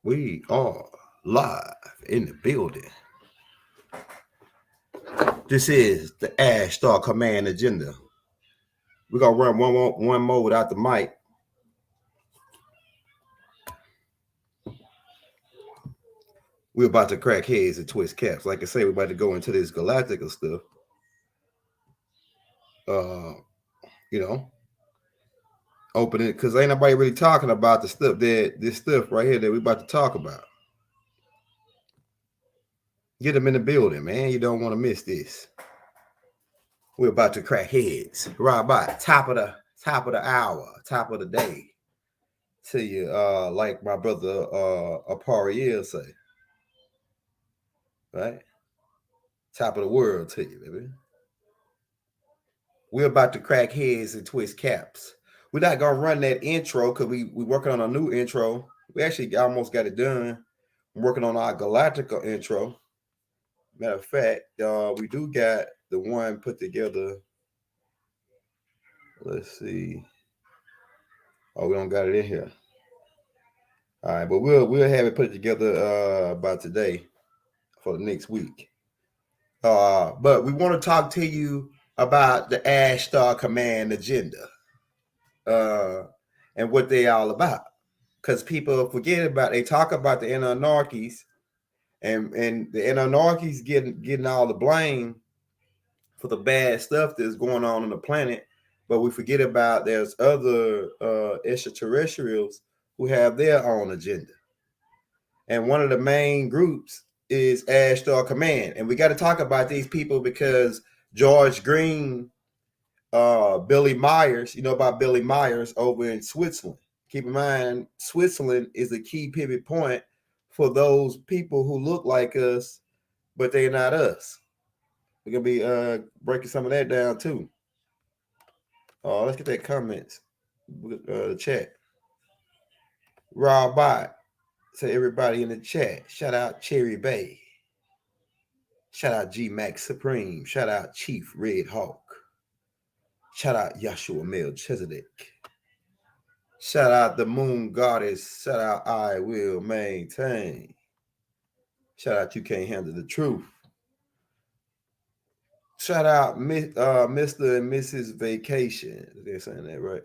We are live in the building. This is the Ashtar Command Agenda. We're gonna run one more without the mic. We're about to crack heads and twist caps. Like I say, we're about to go into this galactical stuff. You know, open it because ain't nobody really talking about the stuff that this stuff right here that we're about to talk about. Get them in the building, man. You don't want to miss this. We're about to crack heads. Right by top of the hour, top of the day. To you, like my brother Apariel say. Right? Top of the world to you, baby. We're about to crack heads and twist caps. We're not gonna run that intro because we working on a new intro. We actually almost got it done. I'm working on our Galactica intro. Matter of fact, we do got the one put together. Let's see. Oh, we don't got it in here. All right, but we'll have it put together by today for the next week. But we want to talk to you about the Ashtar Command Agenda and what they all about. Because people forget about, they talk about the Anarchies and the Anarchies getting all the blame for the bad stuff that's going on the planet. But we forget about there's other extraterrestrials who have their own agenda. And one of the main groups is Ashtar Command. And we got to talk about these people because George Green, Billy Myers, you know about Billy Myers over in Switzerland. Keep in mind, Switzerland is a key pivot point for those people who look like us, but they're not us. We're going to be breaking some of that down too. Let's get that comments, the chat. Rob Bot. To everybody in the chat. Shout out Cherry Bay. Shout out G Max Supreme. Shout out Chief Red Hawk. Shout out Yahshua Melchizedek. Shout out the Moon Goddess. Shout out I Will Maintain. Shout out You Can't Handle the Truth. Shout out Mr. and Mrs. Vacation. They're saying that right.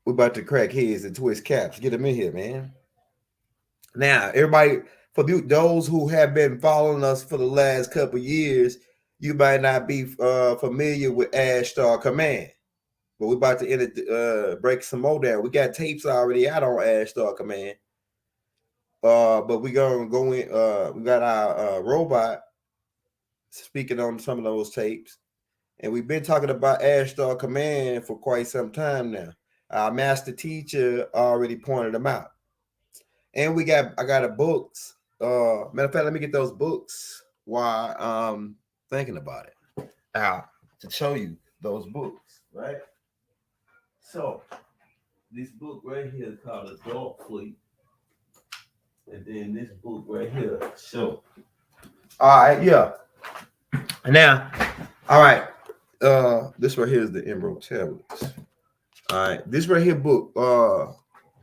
We're about to crack heads and twist caps. Get them in here, man. Now, everybody, for those who have been following us for the last couple of years, you might not be familiar with Ashtar Command. But we're about to break some more down. We got tapes already out on Ashtar Command. But we're going to go in. We got our robot speaking on some of those tapes. And we've been talking about Ashtar Command for quite some time now. Our master teacher already pointed them out. And I got a books. Matter of fact, let me get those books while I'm thinking about it. Out to show you those books, right? So this book right here is called The Dark Fleet. And then this book right here. So all right, yeah. Now, all right. This right here is the Emerald Tablets. All right, this right here book.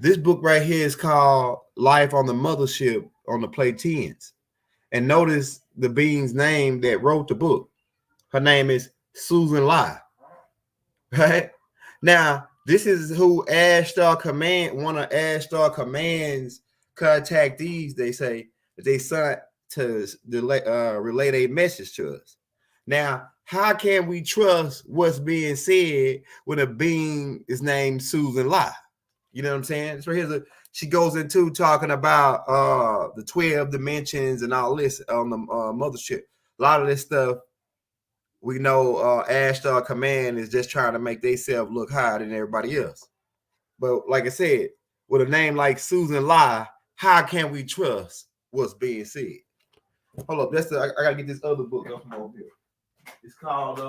This book right here is called Life on the Mothership on the Pleiadians. And notice the being's name that wrote the book. Her name is Susan Lai. Right? Now, this is who Ashtar Command, one of Ashtar Command's contactees, they say, that they sent to relay a message to us. Now, how can we trust what's being said when a being is named Susan Lai? You know what I'm saying? So she goes into talking about the 12 dimensions and all this on the mothership. A lot of this stuff, we know Ashtar Command is just trying to make themselves look higher than everybody else. But like I said, with a name like Susan Lai, how can we trust what's being said? Hold up, I gotta get this other book up from over here. It's called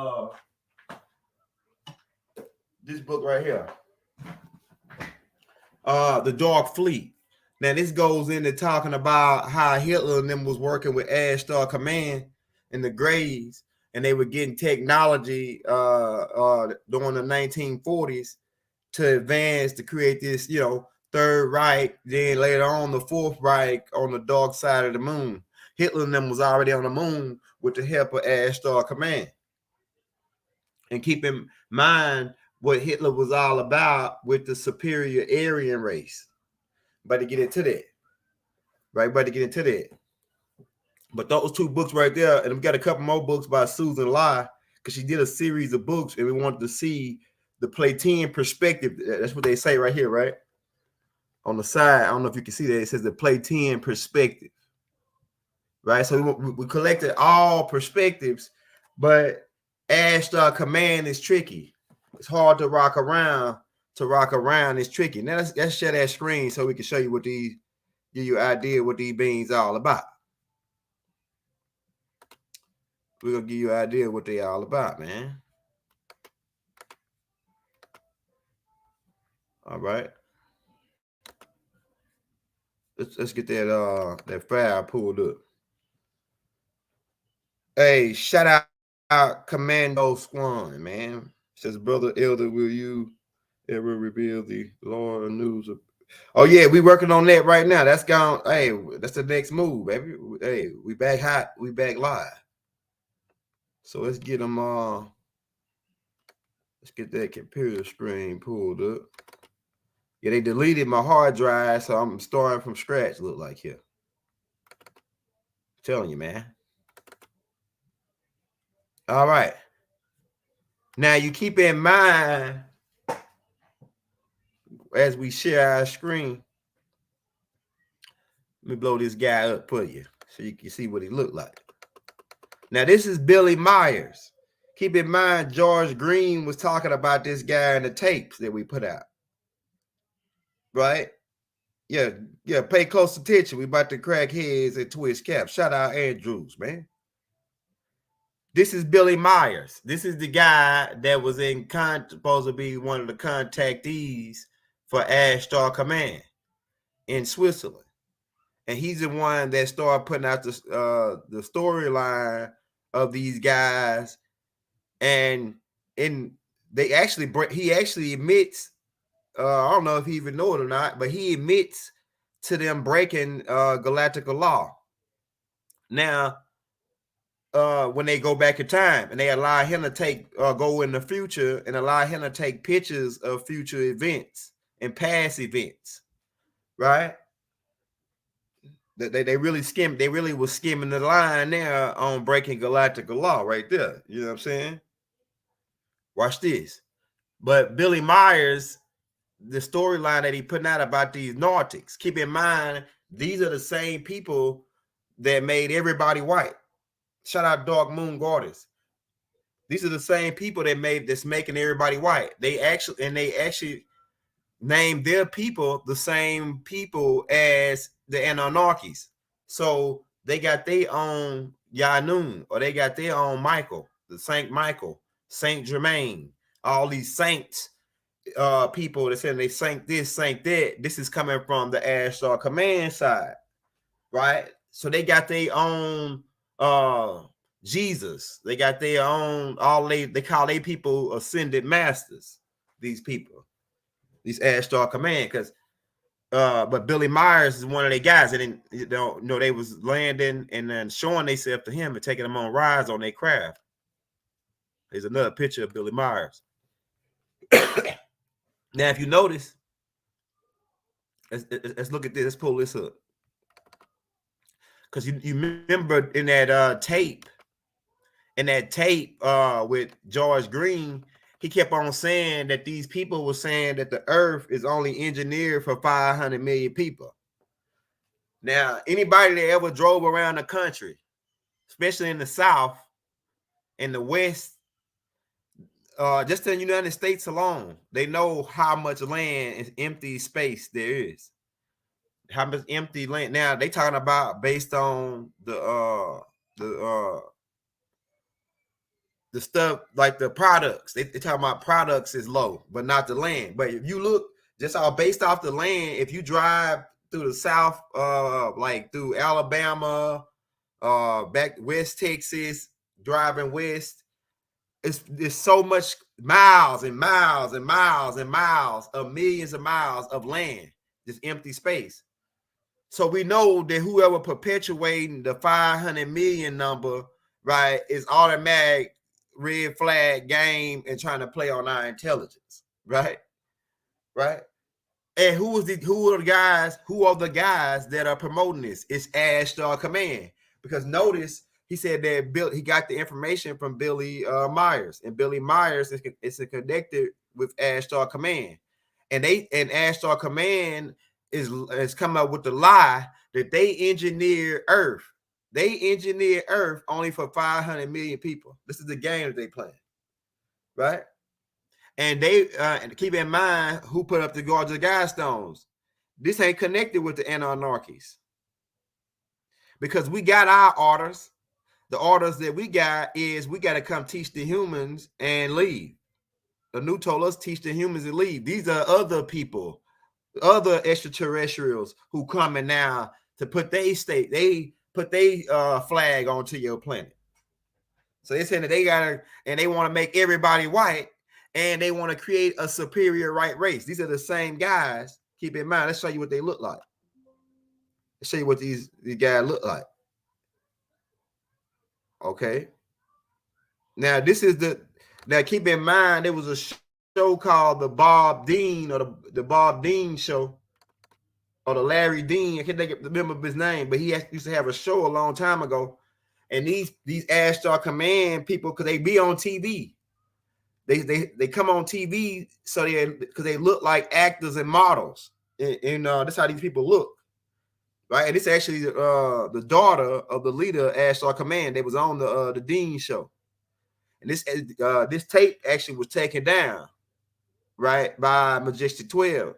this book right here. The Dark Fleet. Now this goes into talking about how Hitler and them was working with Ashtar Command and the Greys, and they were getting technology during the 1940s to advance to create this, Third Reich, then later on the Fourth Reich on the dark side of the moon. Hitler and them was already on the moon with the help of Ashtar Command. And keep in mind what Hitler was all about with the superior Aryan race. About to get into that. Right? About to get into that. But those two books right there, and we got a couple more books by Susan Lai, because she did a series of books, and we wanted to see the Platonian perspective. That's what they say right here, right? On the side, I don't know if you can see that. It says the Platonian perspective. Right? So we collected all perspectives, but Ashtar Command is tricky. It's hard to rock around. To rock around is tricky. Now let's share that screen so we can show you what these, give you an idea what these beings are all about. We're gonna give you an idea what they all about, man. All right. Let's get that file pulled up. Hey, shout out Commando Squad, man. Says Brother Elder, will you ever reveal the Lord news of? Oh yeah, we working on that right now. That's gone. Hey, that's the next move, baby. Hey, we back hot. We back live. So let's get them. Let's get that computer screen pulled up. Yeah, they deleted my hard drive, so I'm starting from scratch. Look like here. I'm telling you, man. All right. Now you keep in mind as we share our screen. Let me blow this guy up for you so you can see what he looked like. Now, this is Billy Myers. Keep in mind, George Green was talking about this guy in the tapes that we put out. Right? Yeah, pay close attention. We about to crack heads and twist caps. Shout out Andrews, man. This is Billy Myers. This is the guy that was supposed to be one of the contactees for Ashtar Command in Switzerland. And he's the one that started putting out the storyline of these guys, and he actually admits, I don't know if he even know it or not, but he admits to them breaking galactical law. Now, when they go back in time and they allow him to go in the future and allow him to take pictures of future events and past events, right? They really skimmed. They really was skimming the line there on breaking galactical law right there. You know what I'm saying? Watch this. But Billy Myers, the storyline that he putting out about these Nautics, keep in mind, these are the same people that made everybody white. Shout out Dark Moon Goddess. These are the same people that's making everybody white. They actually named their people the same people as the Anunnakis. So they got their own Yanun, or they got their own Michael, the Saint Michael, Saint Germain, all these saints, people that saying they sank this, sank that. This is coming from the Ashtar Command side, right? So they got their own Jesus. They got their own, they call their people ascended masters, these people, these Ashtar Command, because but Billy Myers is one of their guys, and then they was landing and then showing themselves to him and taking them on rides on their craft. There's another picture of Billy Myers. Now, if you notice, let's look at this. Let's pull this up, because you remember in that tape with George Green, he kept on saying that these people were saying that the Earth is only engineered for 500 million people. Now, anybody that ever drove around the country, especially in the South, in the West, just in the United States alone, they know how much land and empty space there is. How much empty land. Now they talking about based on the stuff like the products. They talking about products is low, but not the land. But if you look just all based off the land, if you drive through the South, like through Alabama, back West Texas, driving west, it's so much miles and miles and miles and miles of millions of miles of land just empty space. So we know that whoever perpetuating the 500 million number, right, is automatic red flag game and trying to play on our intelligence, right? Right. And who are the guys that are promoting this? It's Ashtar Command. Because notice he said that he got the information from Billy Myers, and Billy Myers is connected with Ashtar Command, and Ashtar Command is come up with the lie that they engineered Earth. They engineered Earth only for 500 million people. This is the game that they play, right? And they and keep in mind who put up the guards of Godstones. This ain't connected with the Anarchies, because we got our orders. The orders that we got is we got to come teach the humans and leave. The new told us teach the humans and leave. These are other people, other extraterrestrials who coming now to put their state, they put their flag onto your planet. So they're saying that they gotta, and they want to make everybody white, and they want to create a superior white race. These are the same guys. Keep in mind, let's show you what they look like. Let's show you what these guys look like. Okay. Now keep in mind, there was a show called the Bob Dean, or the Bob Dean show, or the Larry Dean. I can't remember his name, but he used to have a show a long time ago. And these Ashtar Command people, because they be on TV. They come on TV because they look like actors and models. And that's how these people look. Right. And it's actually the daughter of the leader of Ashtar Command. They was on the Dean show. And this tape actually was taken down, right, by Majestic 12,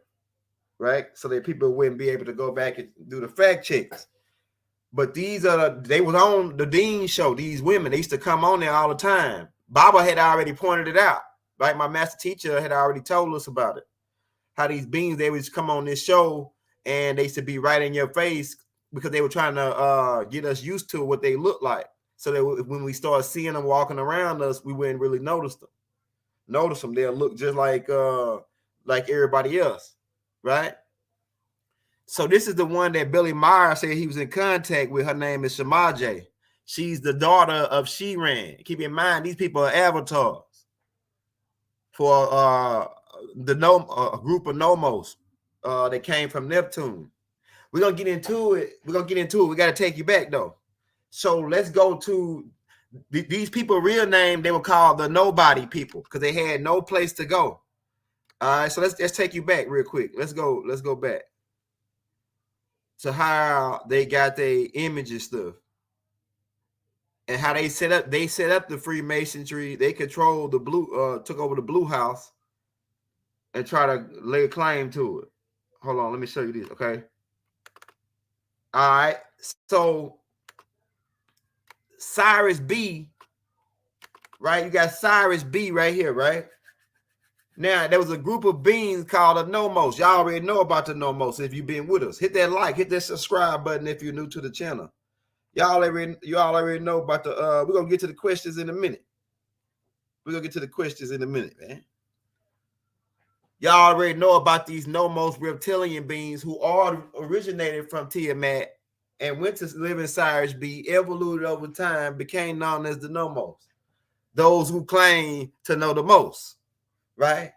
right? So that people wouldn't be able to go back and do the fact checks. But they was on the Dean show. These women, they used to come on there all the time. Baba had already pointed it out, right? My master teacher had already told us about it. How these beings, they would come on this show and they used to be right in your face because they were trying to get us used to what they look like. So that when we start seeing them walking around us, we wouldn't really notice them. They'll look just like everybody else, right? So this is the one that Billy Meyer said he was in contact with. Her name is Shamaje. She's the daughter of Shiran. Keep in mind, these people are avatars for the group of nomos that came from Neptune. We're gonna get into it. We got to take you back though. So let's go to these people. Real name, they were called the Nobody people because they had no place to go. All right, so let's take you back real quick. Let's go back to how they got their image and stuff, and how they set up the Freemasonry. They controlled the blue, took over the Blue House, and try to lay claim to it. Hold on, let me show you this. Okay. All right. So Cyrus B, right? You got Cyrus B right here, right? Now, there was a group of beings called the nomos. Y'all already know about the nomos if you've been with us. Hit that like, hit that subscribe button if you're new to the channel. Y'all already know about the we're gonna get to the questions in a minute. Man. Y'all already know about these nomos reptilian beings who all originated from Tiamat and went to live in Cyrus B, evolved over time, became known as the nomos. Those who claim to know the most, right?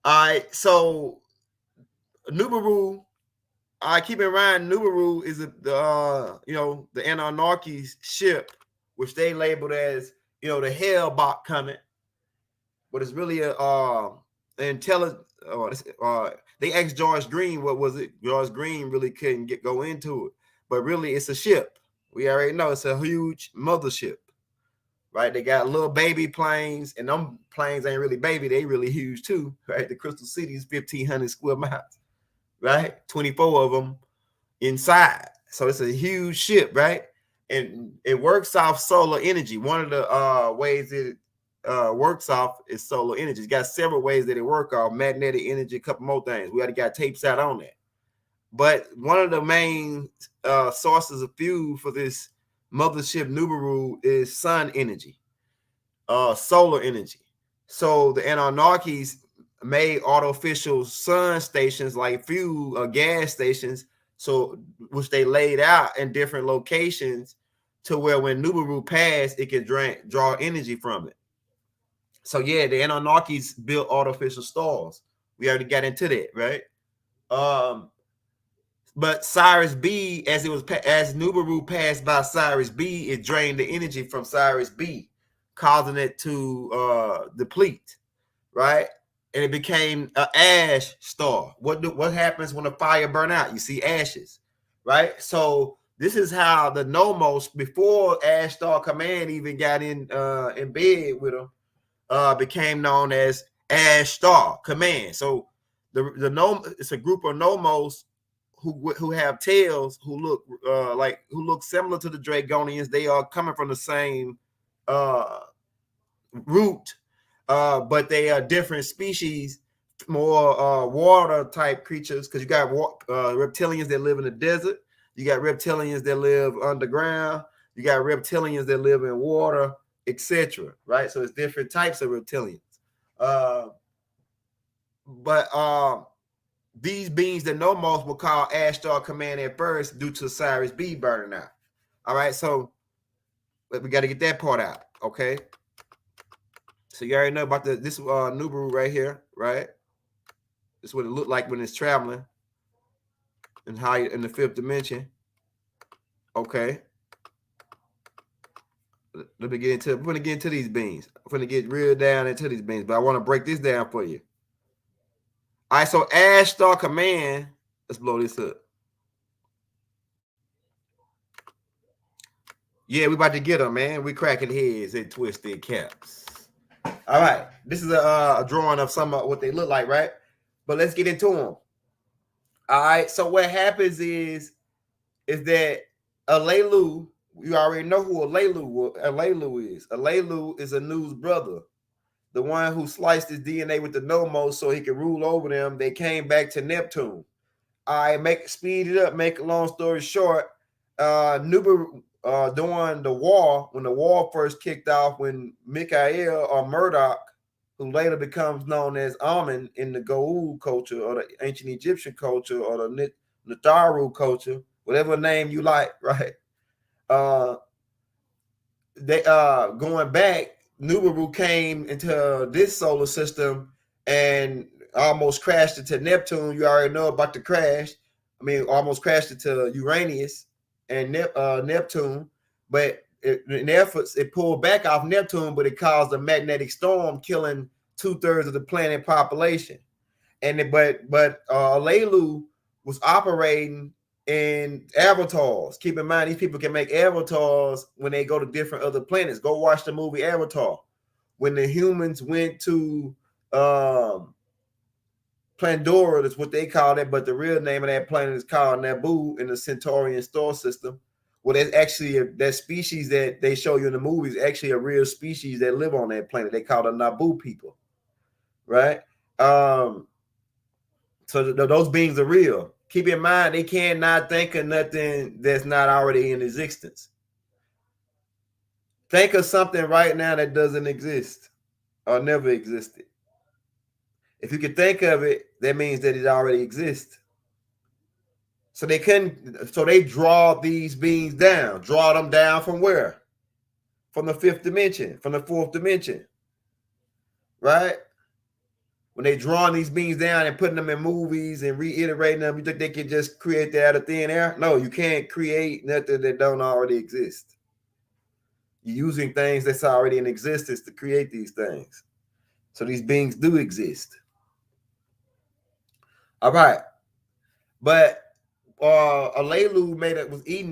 All right, so Nibiru, I keep in mind, Nibiru is the Anarchy's ship, which they labeled as the Hellbot coming, but it's really a intelligent. They asked George Green what was it. George Green really couldn't go into it, but really it's a ship. We already know it's a huge mothership, right? They got little baby planes, and them planes ain't really baby; they really huge too, right? The Crystal City is 1,500 square miles, right? 24 of them inside, so it's a huge ship, right? And it works off solar energy. One of the ways it works off is solar energy. It's got several ways that it works off: magnetic energy, a couple more things. We already got tapes out on that. But one of the main sources of fuel for this mothership Nibiru is sun energy, solar energy. So the Anunnakis made artificial sun stations, like fuel gas stations, so which they laid out in different locations to where when Nibiru passed, it could draw energy from it. So yeah, the Anunnakis built artificial stars. We already got into that, right? But Cyrus B, as Nibiru passed by Cyrus B, it drained the energy from Cyrus B, causing it to deplete, right? And it became an ash star. What happens when a fire burn out? You see ashes, right? So this is how the nomos, before Ashtar Command even got in bed with them, became known as Ashtar Command. So the nom it's a group of nomos who have tails, who look similar to the Dragonians. They are coming from the same root, but they are different species, more water type creatures. Because you got reptilians that live in the desert, you got reptilians that live underground, you got reptilians that live in water, etc. Right? So it's different types of reptilians. But these beings that nomos will call Ashtar Command at first due to Cyrus B burning out. All right, so we got to get that part out. Okay. So you already know about this Nibiru right here, right? This is what it looked like when it's traveling and how in the fifth dimension. Okay. Let me get into. We're gonna get into these beings. I'm gonna get real down into these beings, but I want to break this down for you. All right, so Ashtar Command. Let's blow this up. Yeah, we about to get them, man. We cracking heads and twisted caps. All right, this is a drawing of some of what they look like, right? But let's get into them. All right, so what happens is that Alelu, you already know who Alelu is. Alelu is Anu's brother, the one who sliced his DNA with the nomos so he could rule over them. They came back to Neptune. I speed it up, make a long story short. Nibiru, during the war, when the war first kicked off, when Michael or Murdoch, who later becomes known as Amun in the Goa'uld culture or the ancient Egyptian culture or the Natharu culture, whatever name you like, right? They going back, Nibiru came into this solar system and almost crashed into Neptune. You already know about the crash. I mean, almost crashed into Uranus and Neptune, but in efforts, it pulled back off Neptune, but it caused a magnetic storm, killing 2/3 of the planet population. And but Alelu was operating in avatars. Keep in mind, these people can make avatars when they go to different other planets. Go watch the movie Avatar. When the humans went to Pandora, that's what they call it, but the real name of that planet is called Naboo in the Centaurian star system. Well, there's actually that species that they show you in the movies, actually a real species that live on that planet. They call the Naboo people, right? So those beings are real. Keep in mind, they cannot think of nothing that's not already in existence. Think of something right now that doesn't exist or never existed. If you can think of it, that means that it already exists. So they draw these beings down. Draw them down from where? From the fifth dimension, from the fourth dimension. Right? When they drawing these beings down and putting them in movies and reiterating them, you think they can just create that out of thin air? No, you can't create nothing that don't already exist. You're using things that's already in existence to create these things. So these beings do exist. All right. But Alelu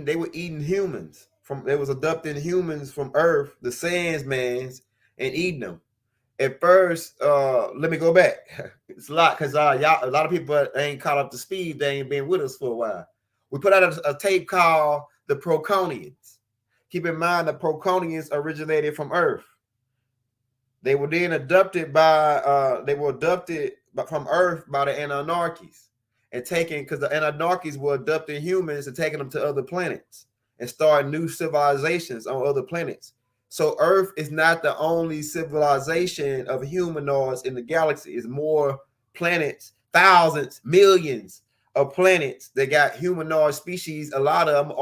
they were eating humans. They was adopting humans from Earth, the Sandsmans, and eating them. At first, let me go back. It's a lot because a lot of people ain't caught up to speed. They ain't been with us for a while. We put out a tape called the Proconians. Keep in mind the Proconians originated from Earth. They were then adopted from Earth by the Anunnakis and taken, because the Anunnakis were adopting humans and taking them to other planets and starting new civilizations on other planets. So Earth is not the only civilization of humanoids in the galaxy. It's more planets, thousands, millions of planets that got humanoid species. A lot of them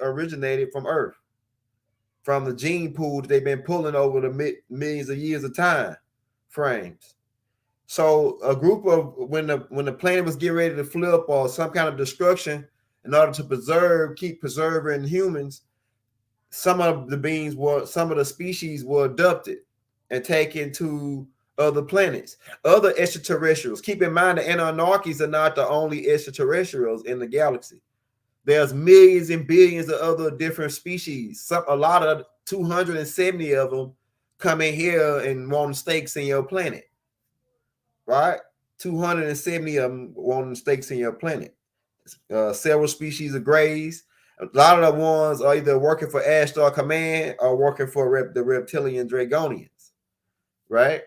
originated from Earth, from the gene pool that they've been pulling over the millions of years of time frames. So a group of when the planet was getting ready to flip or some kind of destruction, in order to keep preserving humans, some of the species were adopted and taken to other planets, other extraterrestrials. Keep in mind the Anunnakis are not the only extraterrestrials in the galaxy. There's millions and billions of other different species. A lot of 270 of them come in here and want stakes in your planet, right? 270 of them want stakes in your planet. Several species of greys. A lot of the ones are either working for Ashtar Command or working for the reptilian Dragonians, right?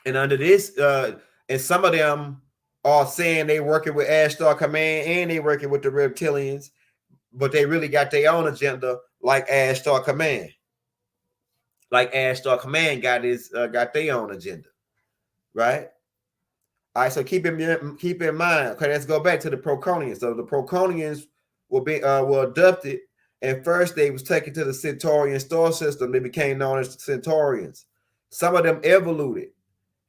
And under this, and some of them are saying they working with Ashtar Command and they working with the reptilians, but they really got their own agenda, like Ashtar Command. Like Ashtar Command got their own agenda, right? All right, so keep in mind. Okay, let's go back to the proconians. So the proconians were adopted, and first they was taken to the Centaurian star system. They became known as Centaurians. Some of them evoluted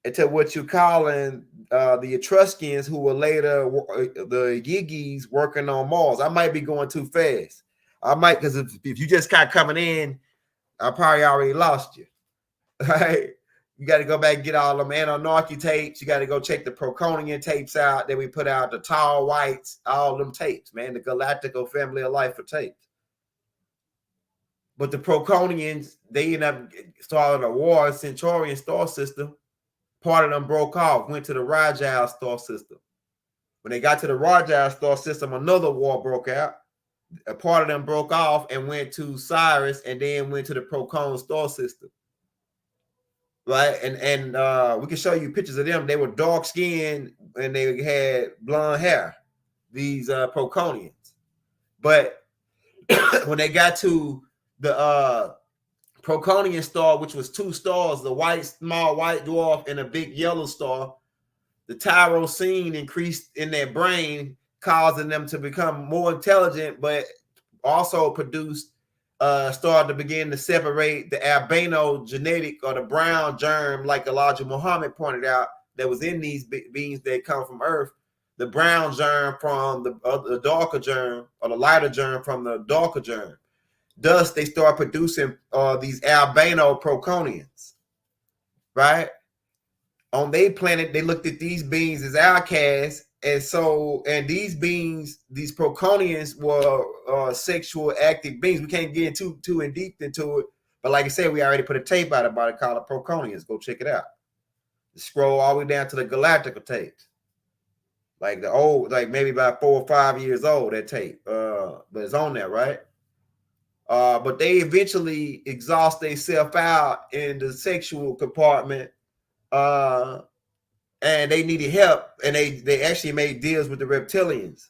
into what you calling the Etruscans, who were later the Gigis working on Mars. I might be going too fast. I might, because if you just kind of coming in, I probably already lost you. Right? You got to go back and get all them Anunnaki tapes. You got to go check the Proconian tapes out. Then we put out the Tall Whites, all them tapes, man. The Galactical Family of Life for tapes. But the Proconians, they ended up starting a war in Centaurian star system. Part of them broke off, went to the Rigel star system. When they got to the Rigel star system, another war broke out. A part of them broke off and went to Sirius, and then went to the Procon star system. Right, and we can show you pictures of them. They were dark skinned and they had blonde hair. These Proconians, but when they got to the Proconian star, which was two stars, the small white dwarf and a big yellow star, the tyrosine increased in their brain, causing them to become more intelligent, but also produced started to begin to separate the albino genetic or the brown germ, like Elijah Muhammad pointed out, that was in these beings that come from Earth, the brown germ from the darker germ, or the lighter germ from the darker germ. Thus, they start producing these albino proconians, right? On their planet, they looked at these beings as outcasts, and these beings, these proconians, were sexual active beings. We can't get too in deep into it, but like I said, we already put a tape out about it called the Proconians. Go check it out. Scroll all the way down to the Galactical tapes, like the old, like maybe about 4 or 5 years old. That tape, but it's on there, right? But they eventually exhaust themselves out in the sexual compartment. And they needed help, and they actually made deals with the reptilians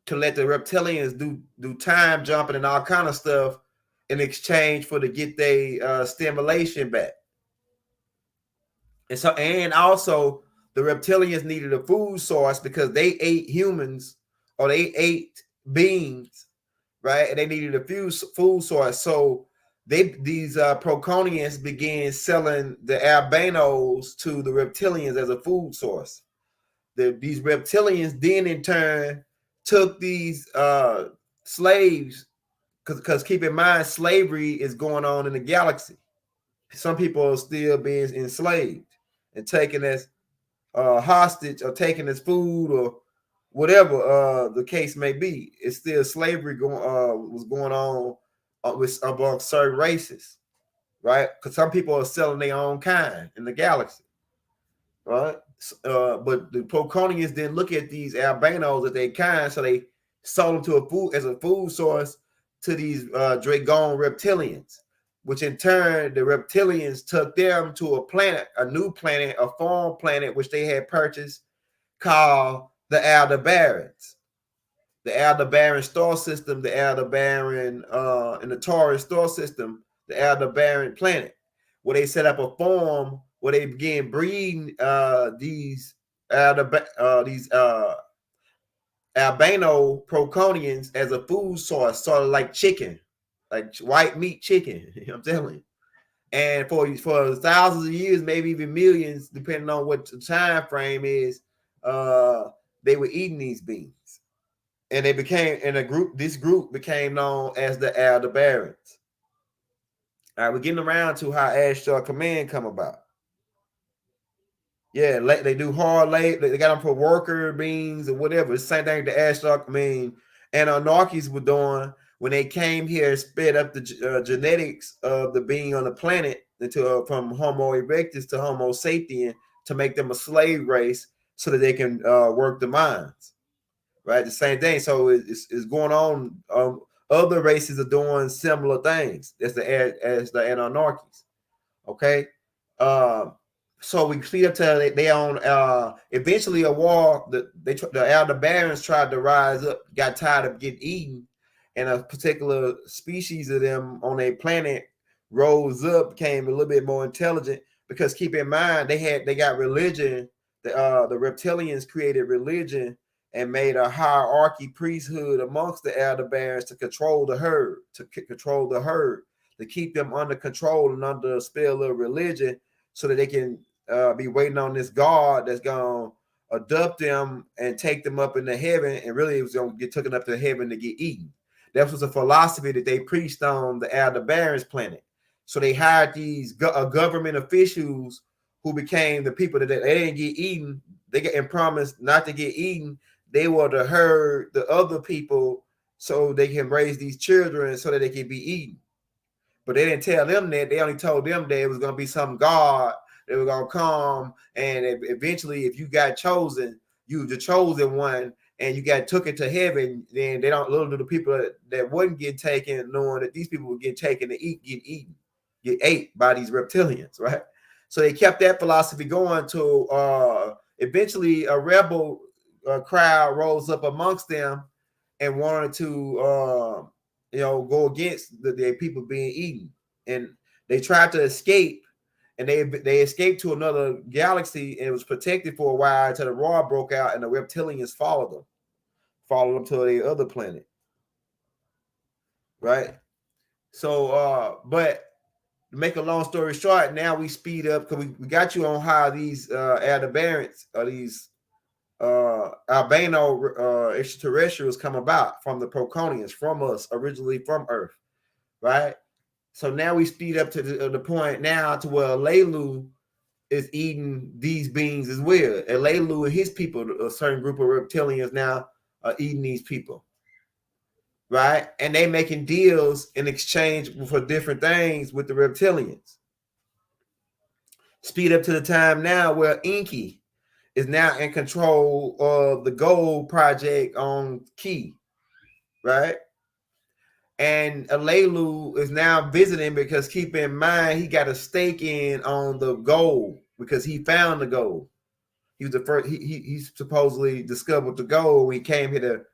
to let the reptilians do time jumping and all kind of stuff in exchange for to get their stimulation back. And also the reptilians needed a food source because they ate humans, or they ate beings, right? And they needed a food source. So these proconians began selling the albinos to the reptilians as a food source. These reptilians then in turn took these slaves, because keep in mind, slavery is going on in the galaxy. Some people are still being enslaved and taken as hostage, or taken as food, or whatever the case may be. It's still slavery was going on among certain races, right? Because some people are selling their own kind in the galaxy, right? But the Proconians didn't look at these albinos as their kind, so they sold them as a food source to these Dragon reptilians, which in turn the reptilians took them to a new planet, a foreign planet, which they had purchased, called the Aldebarans. The Aldebaran star system, the Aldebaran and the Taurus star system, the Aldebaran planet, where they set up a farm where they began breeding these albino proconians as a food source, sort of like chicken, like white meat chicken. I'm telling you. And for thousands of years, maybe even millions, depending on what the time frame is, they were eating these beings, and they became in a group. This group became known as the Aldebarans. All right, we're getting around to how Ashtar command come about. Yeah, they do hard labor. They got them for worker beings or whatever. It's the same thing the Ashtar and Anarchies were doing when they came here, sped up the genetics of the being on the planet into from Homo erectus to Homo sapien to make them a slave race so that they can work the mines. Right, the same thing. So it's going on. Other races are doing similar things as the Anarchies. Okay. So we speed up to they own eventually a war. The Aldebarans tried to rise up, got tired of getting eaten, and a particular species of them on a planet rose up, became a little bit more intelligent. Because keep in mind, they got religion. The reptilians created religion and made a hierarchy priesthood amongst the Aldebarans to control the herd, to keep them under control and under the spell of religion, so that they can be waiting on this God that's going to adopt them and take them up into heaven. And really, it was going to get taken up to heaven to get eaten. That was a philosophy that they preached on the Aldebaran's planet. So they hired these government officials who became the people that they didn't get eaten. They get and promised not to get eaten. They were to herd the other people so they can raise these children so that they can be eaten. But they didn't tell them that. They only told them that it was going to be some God that was going to come. And eventually, if you got chosen, you the chosen one, and you got took it to heaven, then they don't, little to the people that wouldn't get taken, knowing that these people would get taken to get ate by these reptilians, right? So they kept that philosophy going to eventually a rebel crowd rose up amongst them and wanted to go against the people being eaten, and they tried to escape, and they escaped to another galaxy, and it was protected for a while until the war broke out, and the reptilians followed them to the other planet, right? So but to make a long story short, now we speed up because we got you on how these Aldebarans or these albino extraterrestrials come about from the proconians, from us, originally from Earth, right? So now we speed up to the point now to where Lelu is eating these beings as well. And Lelu and his people, a certain group of reptilians now are eating these people, right? And they making deals in exchange for different things with the reptilians. Speed up to the time now where Inky is now in control of the gold project on Key, right? And Alelu is now visiting because keep in mind he got a stake in on the gold because he found the gold. He was the first. He supposedly discovered the gold when he came here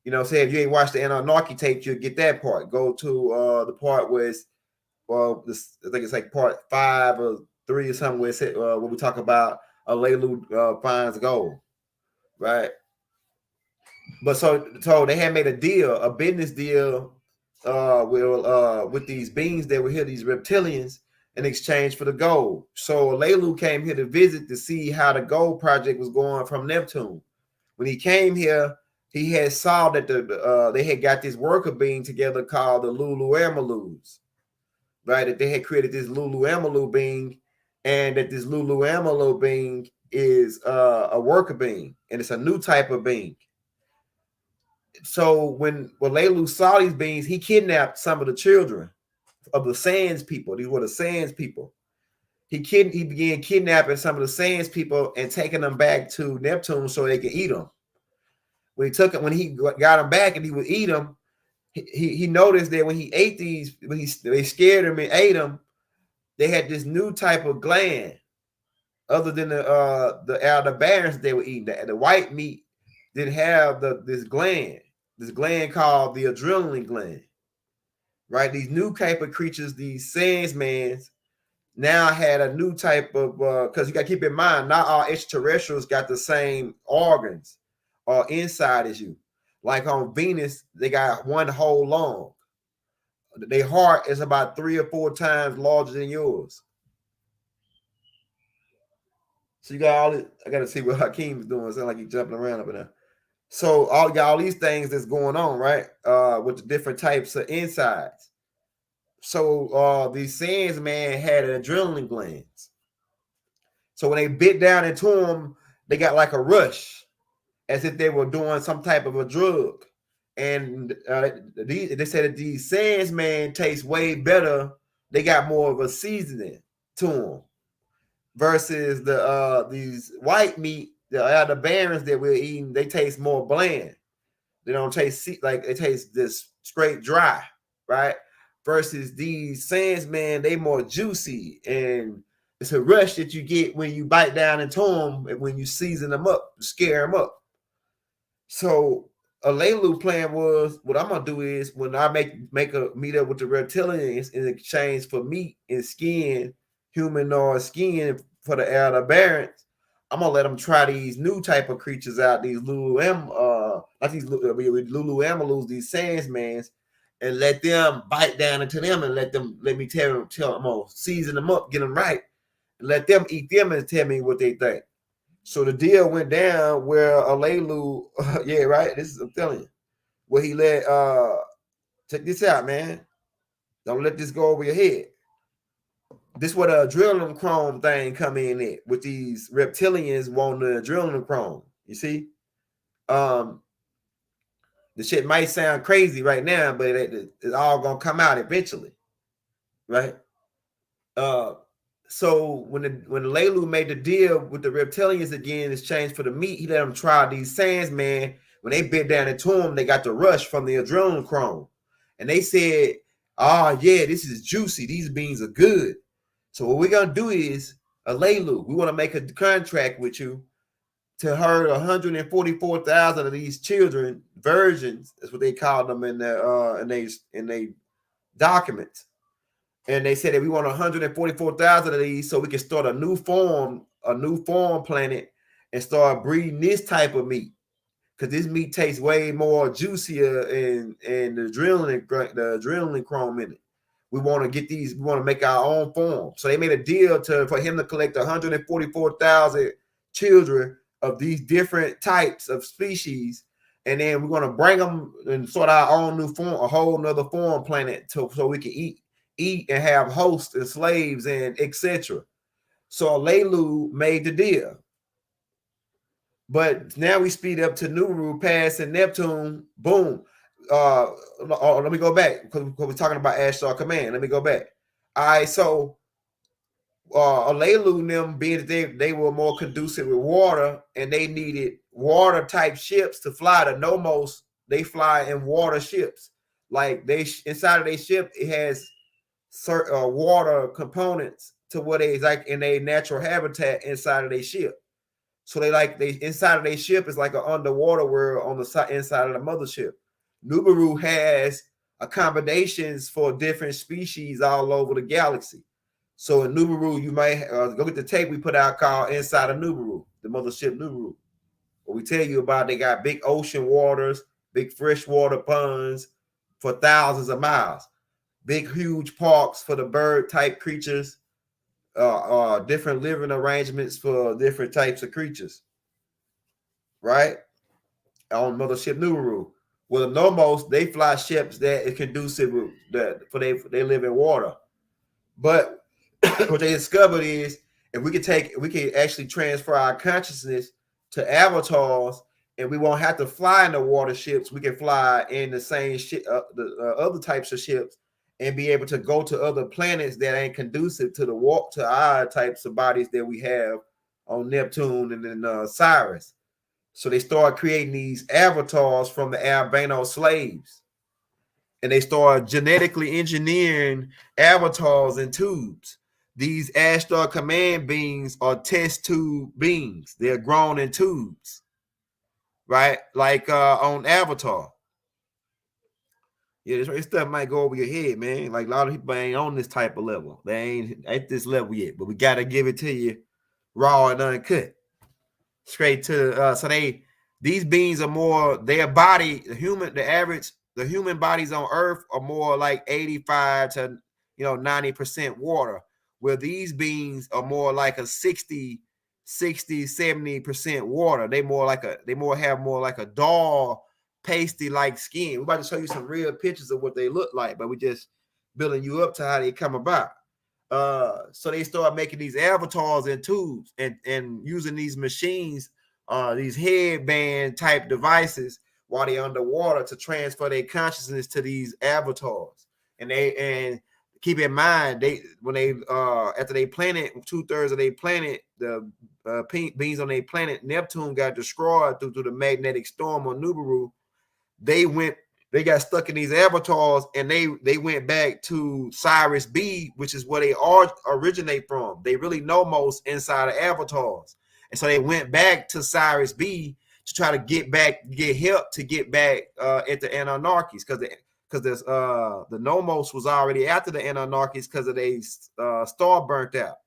to, say if you ain't watched the Anarchy tape, you'll get that part. Go to the part where it's I think it's like part 5 or 3 or something where it said where we talk about Alelu finds gold, right? But so they had made a business deal with these beings that were here, these reptilians, in exchange for the gold. So Alelu came here to visit to see how the gold project was going from Neptune. When he came here, he had saw that they had got this worker being together called the Lulu Amalus, right? That they had created this Lulu Amalu being, and that this Lulu Amalu being is a worker being, and it's a new type of being. So when Lelu saw these beings, he kidnapped some of the children of the Sands people. These were the Sands people. He began kidnapping some of the Sands people and taking them back to Neptune so they could eat them. When he got them back and he would eat them, he noticed that when he ate these, they scared him and ate them, they had this new type of gland, other than the Aldebarans they were eating. The white meat didn't have this gland called the adrenaline gland. right? These new type of creatures, these sandsmans, now had a new type of because you got to keep in mind, not all extraterrestrials got the same organs or inside as you. Like on Venus, they got one whole lung. Their heart is about 3 or 4 times larger than yours. So you got all this. I got to see what Hakeem's doing. Sound like he's jumping around up in there. So all got all these things that's going on, right? With the different types of insides. So these sands, man, had adrenaline glands. So when they bit down into them, they got like a rush, as if they were doing some type of a drug. And they said that these sands, man, taste way better. They got more of a seasoning to them versus these white meat, the barons that we're eating. They taste more bland. They don't taste like they taste this straight dry, right? Versus these sands, man, they more juicy, and it's a rush that you get when you bite down into them and when you season them up, scare them up. So Alelu plan was, what I'm gonna do is when I make a meet up with the reptilians in exchange for meat and skin, humanoid skin for the elder barons, I'm gonna let them try these new type of creatures out, these not these Luluamalus, these sandsmans, and let them bite down into them and let me tell them, I'm gonna season them up, get them right, and let them eat them and tell me what they think. So the deal went down where Alelu, yeah, right. This is, I'm telling you, where he let check this out, man. Don't let this go over your head. This what a adrenaline chrome thing come in it with these reptilians want the adrenaline chrome. You see, the shit might sound crazy right now, but it's all gonna come out eventually, right? So when Lelu made the deal with the reptilians again in exchange for the meat, he let them try these sands, man. When they bit down into him, they got the rush from the adrenaline chrome. And they said, oh, yeah, this is juicy. These beans are good. So what we're going to do is, Lelu, we want to make a contract with you to herd 144,000 of these children, virgins, that's what they called them in their documents. And they said that we want 144,000 of these so we can start a new farm planet and start breeding this type of meat. Because this meat tastes way more juicier and the adrenaline chrome in it. We want to get these, we want to make our own farm. So they made a deal for him to collect 144,000 children of these different types of species. And then we're going to bring them and sort our own new form, a whole nother farm planet so we can eat and have hosts and slaves and etc. So Alelu made the deal. But now we speed up to Nibiru, passing Neptune. Boom. Let me go back because we're talking about Ashtar command. Let me go back. All right, so Alelu and them being that they were more conducive with water and they needed water type ships to fly. The nomos, they fly in water ships. Like they inside of their ship, it has certain water components to what they like in a natural habitat inside of their ship. So they inside of their ship is like an underwater world on the inside of the mothership. Nibiru has accommodations for different species all over the galaxy. So in Nibiru, you might go get the tape we put out called Inside of Nibiru, the mothership Nibiru. What we tell you about, they got big ocean waters, big freshwater ponds for thousands of miles, big huge parks for the bird type creatures, different living arrangements for different types of creatures, right? On mothership Nibiru. Well, the nomos, they fly ships that is conducive that for they live in water. But what they discovered is if we can actually transfer our consciousness to avatars, and we won't have to fly in the water ships. We can fly in the same ship, the other types of ships, and be able to go to other planets that ain't conducive to to our types of bodies that we have on Neptune and then Sirius. So they start creating these avatars from the albino slaves. And they start genetically engineering avatars in tubes. These Ashtar command beings are test tube beings. They're grown in tubes, right? Like on Avatar. Yeah, this stuff might go over your head, man. Like a lot of people ain't on this type of level. They ain't at this level yet, but we gotta give it to you raw and uncut. Straight to so these beings are more their body, the human bodies on Earth are more like 85 to 90% water, where these beings are more like a 70% water. They have more like a dull, pasty like skin. We're about to show you some real pictures of what they look like, but we're just building you up to how they come about. So they start making these avatars in tubes and using these machines, these headband type devices while they're underwater to transfer their consciousness to these avatars. And keep in mind, after they planet, 2/3 of their planet, the pink beings on their planet Neptune got destroyed due to the magnetic storm on Nibiru. They got stuck in these avatars, and they went back to Sirius B, which is where they originate from. They really nomos inside of avatars, and so they went back to Sirius B to try to get help to get back at the Anarchies, because the nomos was already after the Anarchies because of they star burnt out.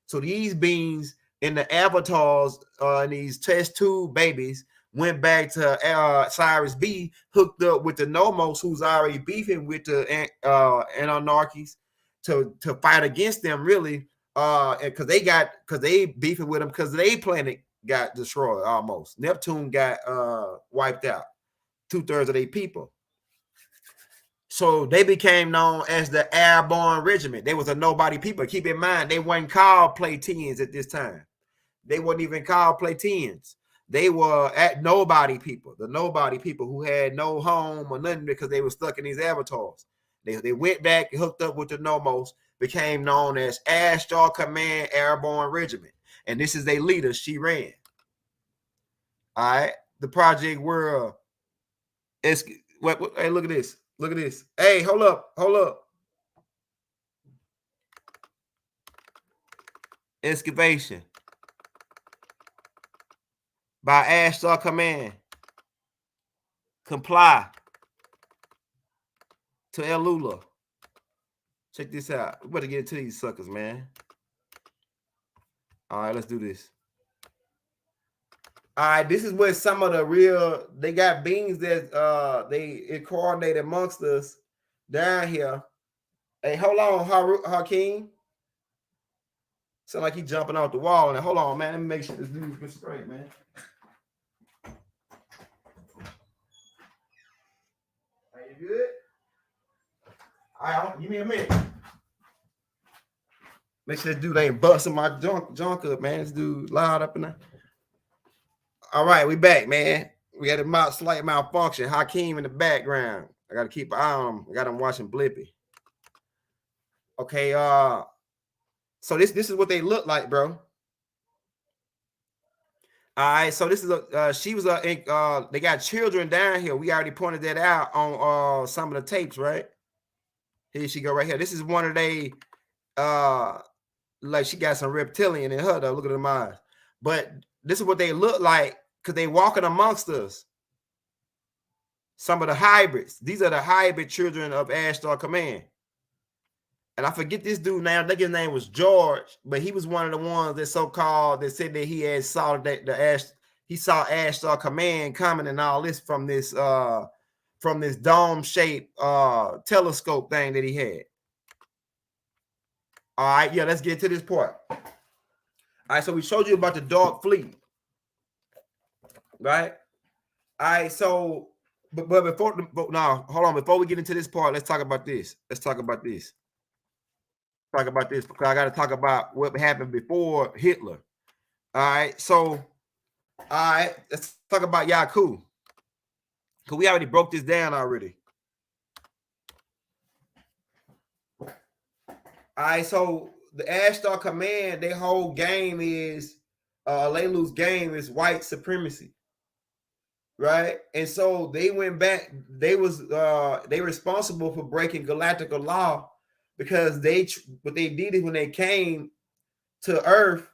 So these beings in the avatars and these test tube babies went back to Sirius B, hooked up with the nomos, who's already beefing with the Anarchies to fight against them, really, because they beefing with them because their planet got destroyed almost. Neptune got wiped out, 2/3 of their people. So they became known as the Airborne Regiment. They was a nobody people. Keep in mind, they weren't called Platinians at this time. They weren't even called Platinians. They were at nobody people, the nobody people who had no home or nothing because they were stuck in these avatars. They went back and hooked up with the nomos, became known as Ashtar Command Airborne Regiment. And this is their leader, she ran. All right. The Project World. Hey, look at this. Look at this. Hey, hold up. Excavation by Ashtar Command. Comply to Elula. Check this out. We better get into these suckers, man. All right, let's do this. All right, this is where some of the real, they got beings that they incarnate amongst us down here. Hey, hold on, Hakeem. Sound like he jumping off the wall. And hold on, man. Let me make sure this dude's been straight, man. Are you good? All right, give me a minute. Make sure this dude ain't busting my junk up, man. This dude loud up in there. All right, we back, man. We had a slight malfunction. Hakeem in the background. I got to keep an eye on him. I got him watching Blippi. Okay, so this is what they look like, bro. All right, so this is she was they got children down here. We already pointed that out on some of the tapes, right? Here she go right here. This is one of they like she got some reptilian in her though. Look at them eyes. But this is what they look like because they walking amongst us. Some of the hybrids. These are the hybrid children of Ashtar Command. And I forget this dude now. I think his name was George, but he was one of the ones that so-called that said that he had saw that he saw Ashtar Command coming and all this from this dome-shaped telescope thing that he had. All right, yeah, let's get to this part. All right, so we showed you about the dark fleet, right? All right, so but hold on. Before we get into this part, let's talk about this. Talk about this because I got to talk about what happened before Hitler. All right, so all right, let's talk about Yaku because we already broke this down already. All right, so the Ashtar Command, their whole game is Leilu's game is white supremacy, right? And so they went back. They responsible for breaking galactical law because what they did is when they came to Earth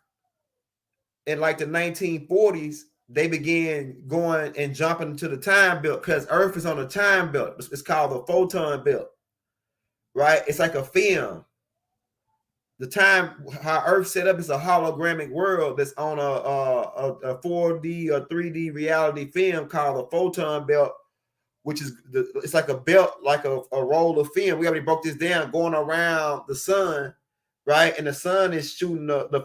in like the 1940s, they began going and jumping into the time belt because Earth is on a time belt. It's called the photon belt, right? It's like a film. The time how Earth set up is a hologramic world that's on a 4D or 3D reality film called the photon belt, which is it's like a belt, like a roll of film. We already broke this down, going around the sun, right? And the sun is shooting the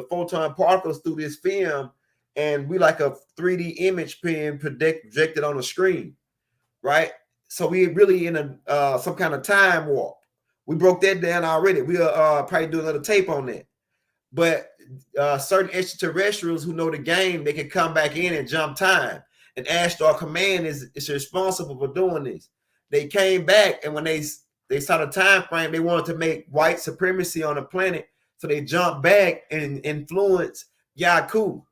photon particles through this film, and we like a 3D image being projected on the screen, right? So we really in a some kind of time warp. We broke that down already. We'll probably do another tape on that. But certain extraterrestrials who know the game, they can come back in and jump time. And Ashtar Command is responsible for doing this. They came back, and when they saw the time frame, they wanted to make white supremacy on the planet. So they jumped back and influenced Yaku.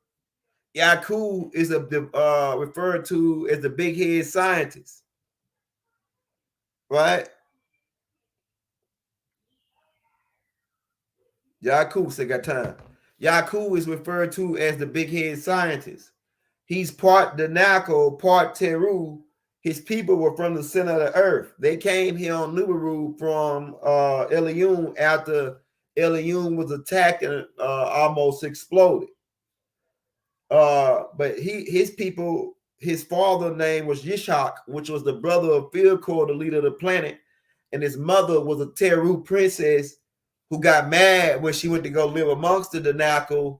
Yaku is referred to as the big head scientist, right? Yaku said got time. Yaku is referred to as the big head scientist. He's part Danako, part Teru. His people were from the center of the earth. They came here on Nibiru from Eliun after Eliun was attacked and almost exploded. But his people, his father's name was Yishak, which was the brother of Philkor, the leader of the planet, and his mother was a Teru princess who got mad when she went to go live amongst the Danako,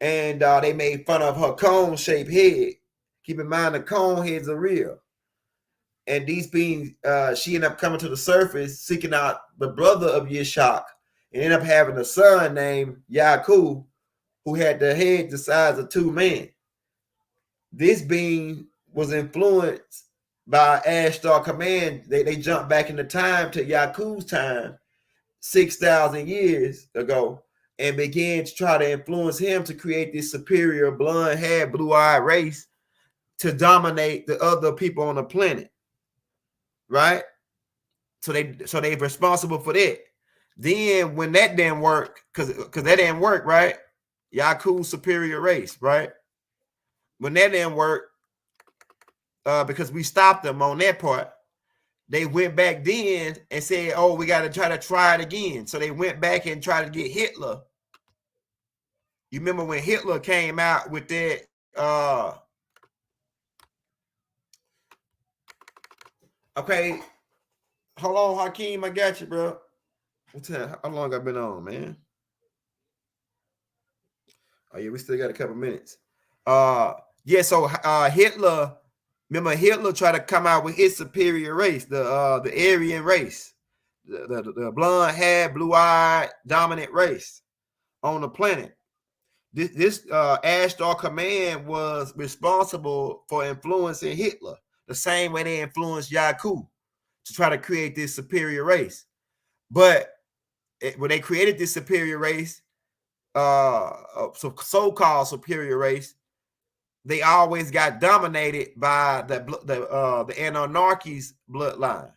and they made fun of her cone-shaped head. Keep in mind, the cone heads are real. And these beings, she ended up coming to the surface, seeking out the brother of Yishak, and ended up having a son named Yaku, who had the head the size of two men. This being was influenced by Ashtar Command. They jumped back into time to Yaku's time, 6,000 years ago, and began to try to influence him to create this superior blonde-haired, blue-eyed race to dominate the other people on the planet, right? So they're responsible for that. Then when that didn't work, because that didn't work, right? Yaku's superior race, right? When that didn't work, because we stopped them on that part, they went back then and said, oh, we got to try it again. So they went back and tried to get Hitler. You remember when Hitler came out with that okay, hold on, Hakeem, I got you, bro. How long I been on, man? Oh yeah, we still got a couple minutes. Yeah, so Hitler, remember Hitler tried to come out with his superior race, the Aryan race, the blonde haired, blue-eyed, dominant race on the planet. This Ashtar Command was responsible for influencing Hitler, the same way they influenced Yaku to try to create this superior race. But when they created this superior race, so-called superior race, they always got dominated by the Anunnakis bloodline.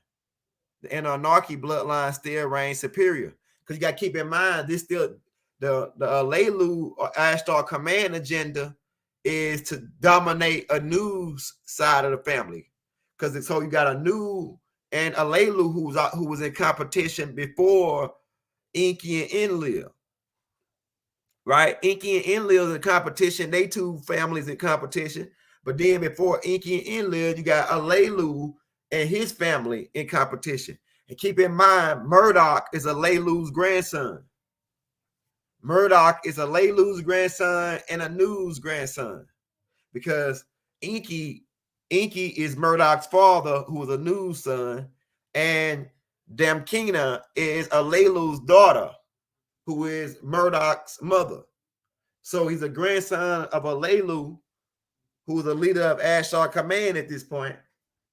The Anunnaki bloodline still reigns superior, because you got to keep in mind this still the Alelu or Ashtar Command agenda is to dominate a news side of the family, because so you got a new and Alelu who was in competition before Enki and Enlil. Right? Enki and Enlil is in competition. They two families in competition. But then before Enki and Enlil, you got Alelu and his family in competition. And keep in mind, Murdoch is Alelu's grandson. Murdoch is Alelu's grandson and Anu's grandson. Because Enki is Murdoch's father, who was Anu's son. And Damkina is Alelu's daughter, who is Murdoch's mother. So he's a grandson of Alelu, who's the leader of Ashtar Command at this point,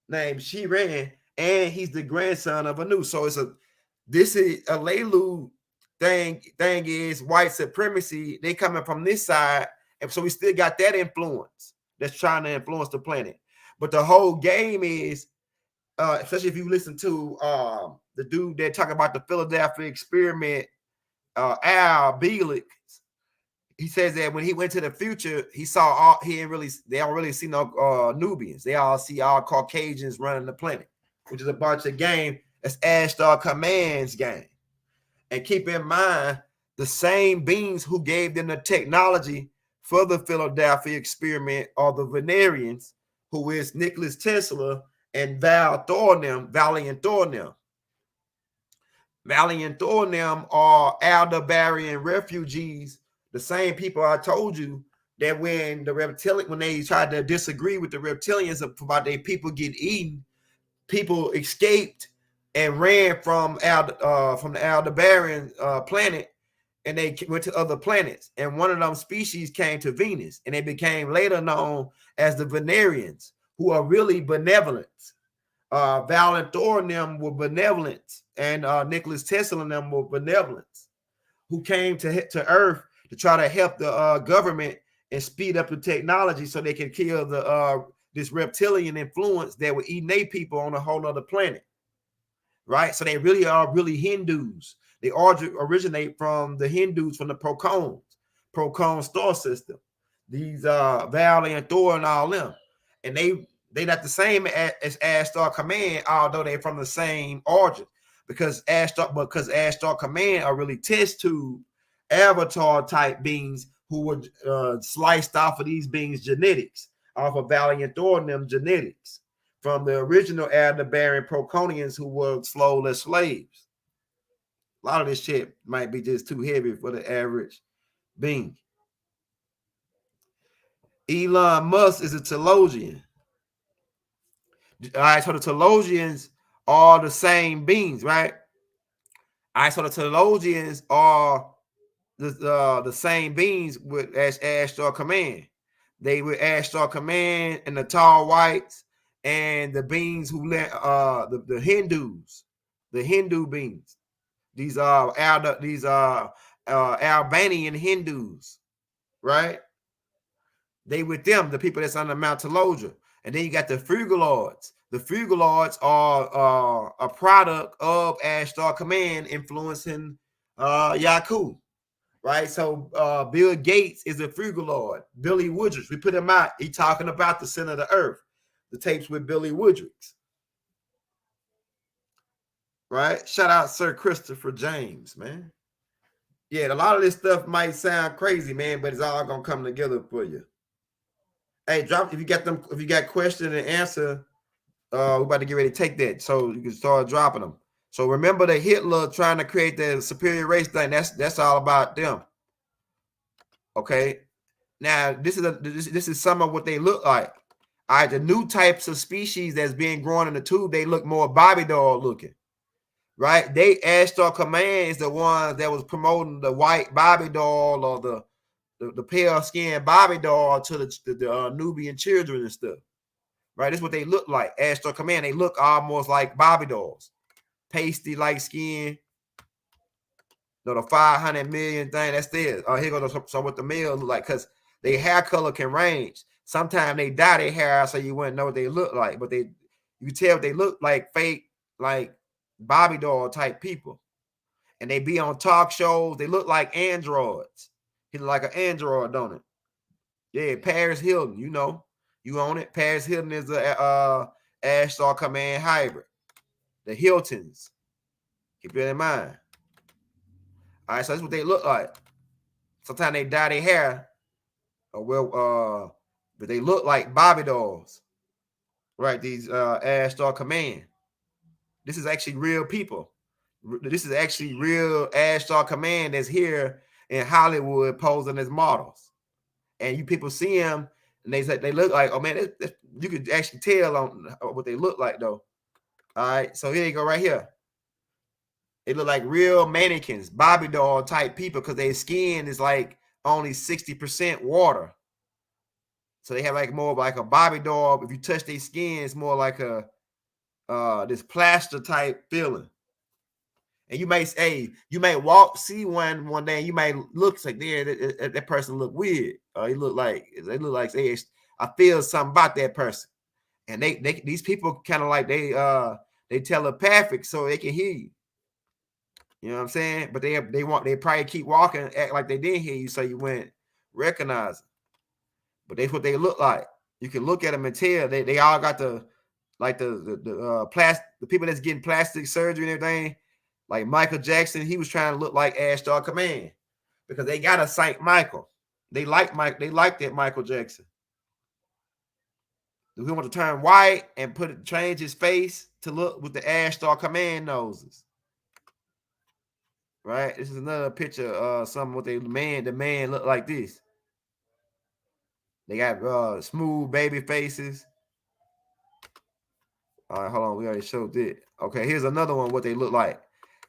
named Shiran, and he's the grandson of Anu. So this is Alelu thing is white supremacy. They coming from this side, and so we still got that influence that's trying to influence the planet. But the whole game is, especially if you listen to the dude that talking about the Philadelphia experiment, Al Bielek, he says that when he went to the future, he didn't really, they don't really see no Nubians. They all see all Caucasians running the planet, which is a bunch of game. That's Ashtar Command's game. And keep in mind, the same beings who gave them the technology for the Philadelphia experiment are the Venerians, who is Nicholas Tesla and Valiant Thornham. Valiant Thornham are Aldebaran refugees, the same people I told you that when they tried to disagree with the reptilians about their people get eaten, people escaped and ran from the Aldebaran planet, and they went to other planets. And one of them species came to Venus, and they became later known as the Venerians, who are really benevolent. Valiant Thor and them were benevolent, and Nicholas Tesla and them were benevolent, who came to Earth to try to help the government and speed up the technology so they can kill this reptilian influence that were eating their people on a whole other planet. Right? So they really are Hindus. They originate from the Hindus, from the Procon star system. These Valiant Thor and all them. And they not the same as Ashtar Command, although they're from the same origin. Because Ashtar Command are really test tube avatar type beings who were sliced off of these beings' genetics, off of Valiant Thor and them genetics, from the original Aldebaran proconians who were sold as slaves. A lot of this shit might be just too heavy for the average being. Elon Musk is a Telosian. All right, so the Telosians are the same beings, right? All right, so the Telosians are the same beings as Ashtar Command. They were Ashtar Command and the tall whites and the beings who let the Hindus, the Hindu beings. These are Albanian Hindus, right? They with them, the people that's on the Mount Telodra. And then you got the Frugaloids. The Frugaloids are a product of Ashtar Command influencing Yaku, right? So Bill Gates is a Frugaloid. Billy Woodridge, we put him out. He talking about the center of the earth. The tapes with Billy Woodridge, right? Shout out Sir Christopher James, man. Yeah, a lot of this stuff might sound crazy, man, but it's all gonna come together for you. Hey, drop if you got question and answer. We're about to get ready to take that, so you can start dropping them. So remember the Hitler trying to create the superior race thing. That's all about them. Okay. Now this is some of what they look like. All right, the new types of species that's being grown in the tube, they look more Bobby doll looking. Right? Ashtar Command is the one that was promoting the white Bobby doll or the pale skinned Bobby doll to the Nubian children and stuff. Right? That's what they look like. Ashtar Command, they look almost like Bobby dolls. Pasty like skin. The 500 million thing, that's there. Here goes some what the male look like, because their hair color can range. Sometimes they dye their hair so you wouldn't know what they look like, but you tell they look like fake, like Bobby doll type people. And they be on talk shows. They look like androids. He look like an android, don't it? Yeah, Paris Hilton, you know. You own it. Paris Hilton is a Ashtar Command hybrid. The Hiltons. Keep that in mind. All right, so that's what they look like. Sometimes they dye their hair, but they look like Bobby dolls, right? These Ashtar Command. This is actually real people. This is actually real Ashtar Command that's here in Hollywood posing as models, and you people see them, and they look like, oh man, you could actually tell on what they look like though. All right, so here you go right here. They look like real mannequins, Bobby doll type people, because their skin is like only 60% water. So they have like more like a Bobby doll. If you touch their skin, it's more like a this plaster type feeling. And you may say, you may see one day, and you might look like that person look weird. They look like I feel something about that person. And these people kind of like they telepathic, so they can hear you. You know what I'm saying? But they probably keep walking, act like they didn't hear you, so you went recognize them. But that's what they look like. You can look at them and tell they all got the the people that's getting plastic surgery and everything. Like Michael Jackson, he was trying to look like Ashtar Command because they got to Saint Michael. They like Mike. They like that Michael Jackson. We want to turn white and change his face to look with the Ashtar Command noses. Right. This is another picture. Something what the man look like this. They got smooth baby faces. All right, hold on. We already showed it. Okay, here's another one. What they look like.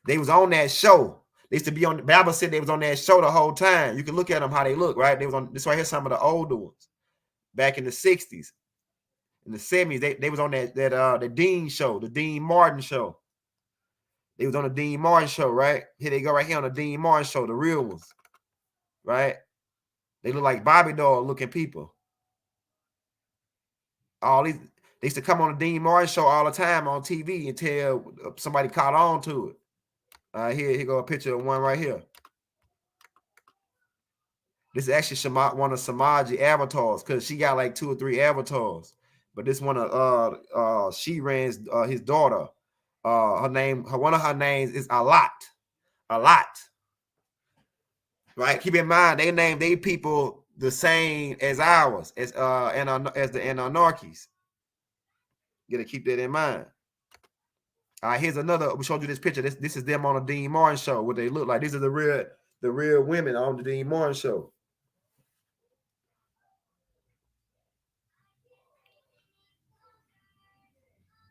They was on that show. They used to be on. The Bible said they was on that show the whole time. You can look at them how they look. Right. They was on this right here. Some of the older ones back in the 60s. In the 70s, they was on the Dean show, the Dean Martin show. They was on the Dean Martin show, right? Here they go right here on the Dean Martin show, the real ones, right? They look like Bobby doll looking people. All these, they used to come on the Dean Martin show all the time on TV until somebody caught on to it. Here go a picture of one right here. This is actually one of Samaji avatars because she got like 2 or 3 avatars. But this one of Shiran's his daughter. One of her names is Alat. Right? Keep in mind they name they people the same as ours, as the Anarchies. You gotta keep that in mind. All right, here's another. We showed you this picture. This is them on the Dean Martin show. What they look like. These are the real women on the Dean Martin show.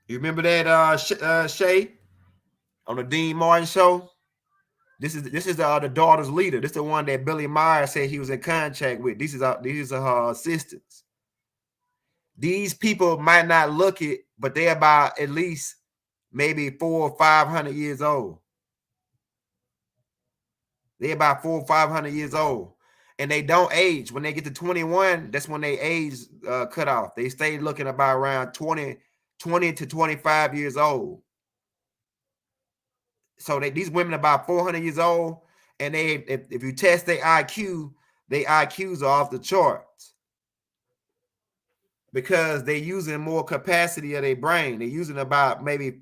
You remember that Shay on the Dean Martin show? This is the daughter's leader. This is the one that Billy Meyer said he was in contact with. These are her assistants. These people might not look it, but they're about at least maybe 400 or 500 years old. They're about 400 or 500 years old, and they don't age. When they get to 21, that's when they age cut off. They stay looking about around 20 to 25 years old. So these women are about 400 years old, and if you test their IQs are off the charts because they're using more capacity of their brain. They're using about maybe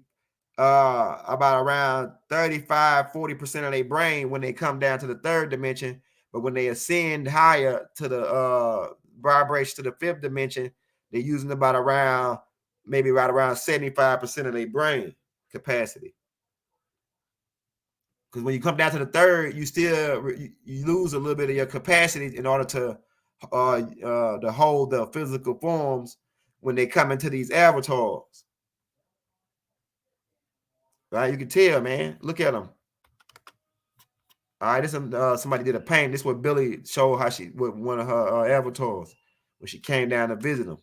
about around 35-40% of their brain when they come down to the 3rd dimension. But when they ascend higher to the vibration to the 5th dimension, they're using about around 75% of their brain capacity. Because when you come down to the 3rd, you lose a little bit of your capacity in order to hold the physical forms when they come into these avatars. Right, you can tell, man. Look at them. All right, this somebody did a paint. This is what Billy showed how she with one of her avatars when she came down to visit them.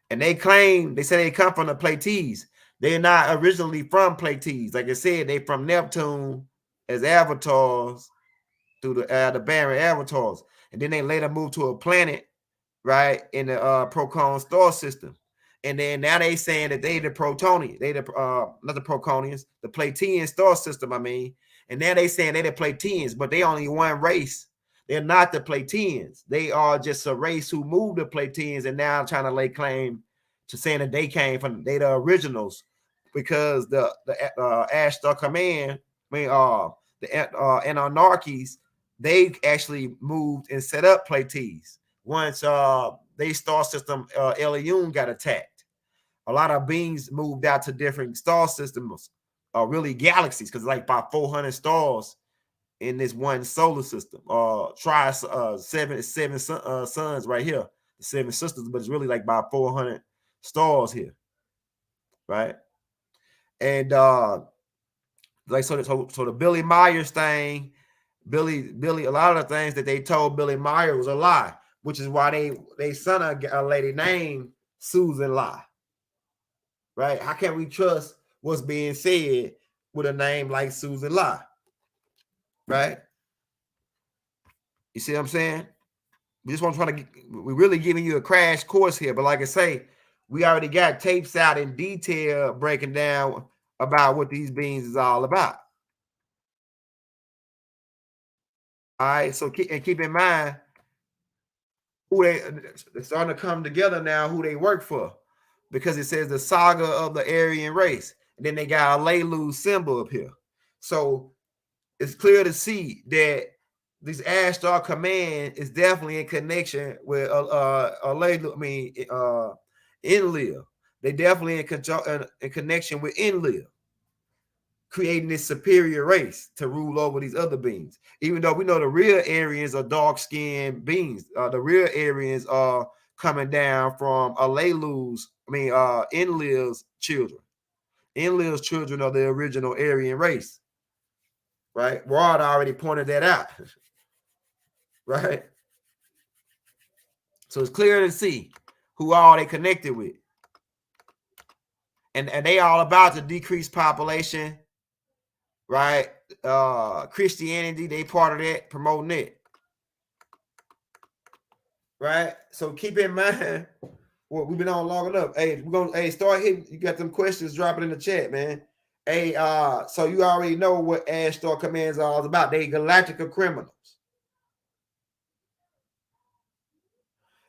And they say they come from the Pleiades. They're not originally from Pleiades. Like I said, they from Neptune as avatars through the Baron avatars, and then they later moved to a planet, right, in the Procon star system. And then now they saying that they the Protonians, they the not the Proconians, the Pleiadian star system. I mean, and now they saying they the Pleiadians, but they only one race. They're not the Pleiadians. They are just a race who moved the Pleiadians and now trying to lay claim to saying that they came from the originals because the Ashtar Command, I mean, the Anarchies, they actually moved and set up Pleiades once they star system Elion got attacked. A lot of beings moved out to different star systems, really galaxies, because like about 400 stars in this one solar system. Try seven suns right here, the 7 sisters, but it's really like about 400 stars here, right? And like so the Billy Myers thing, Billy, a lot of the things that they told Billy Myers was a lie, which is why they son a lady named Susan Lie. Right? How can we trust what's being said with a name like Susan Lie? Right? You see what I'm saying? We just want to try to we're really giving you a crash course here, but like I say, we already got tapes out in detail breaking down about what these beings is all about. All right, so keep in mind who they're starting to come together now, who they work for, because it says the saga of the Aryan race, and then they got a Lelu symbol up here. So it's clear to see that this Ashtar command is definitely in connection with Lelu. I mean, Enlil. They definitely in connection with Enlil, creating this superior race to rule over these other beings. Even though we know the real Aryans are dark-skinned beings, the real Aryans are coming down from Enlil's children. Enlil's children are the original Aryan race, right? Rod already pointed that out, right? So it's clear to see who all they connected with. And they all about to decrease population, right? Christianity, they part of that, promoting it. Right? So keep in mind, well, we've been on long enough. Hey, we're gonna start hitting. You got them questions dropping in the chat, man. Hey, so you already know what Ashtar commands are all about. They galactica criminals.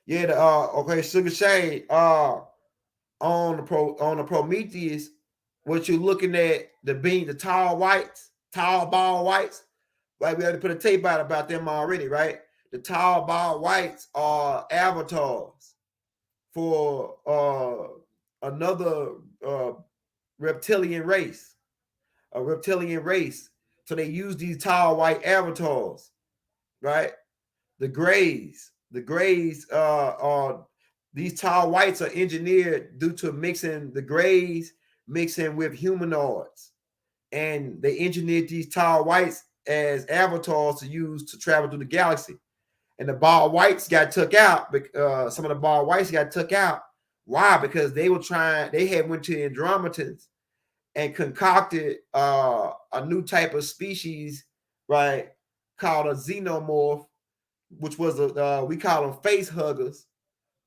Yeah, okay, Sugar Shade, on the Prometheus, what you're looking at, the tall bald whites, right? We had to put a tape out about them already, right? The tall bald whites are avatars for another reptilian race, a reptilian race. So they use these tall white avatars, right? The grays are these tall whites are engineered due to mixing the grays mixing with humanoids, and they engineered these tall whites as avatars to use to travel through the galaxy. And the bald whites got took out. Some of the bald whites got took out. Why? Because they had went to Andromedans and concocted a new type of species, right, called a xenomorph, which was we call them face huggers,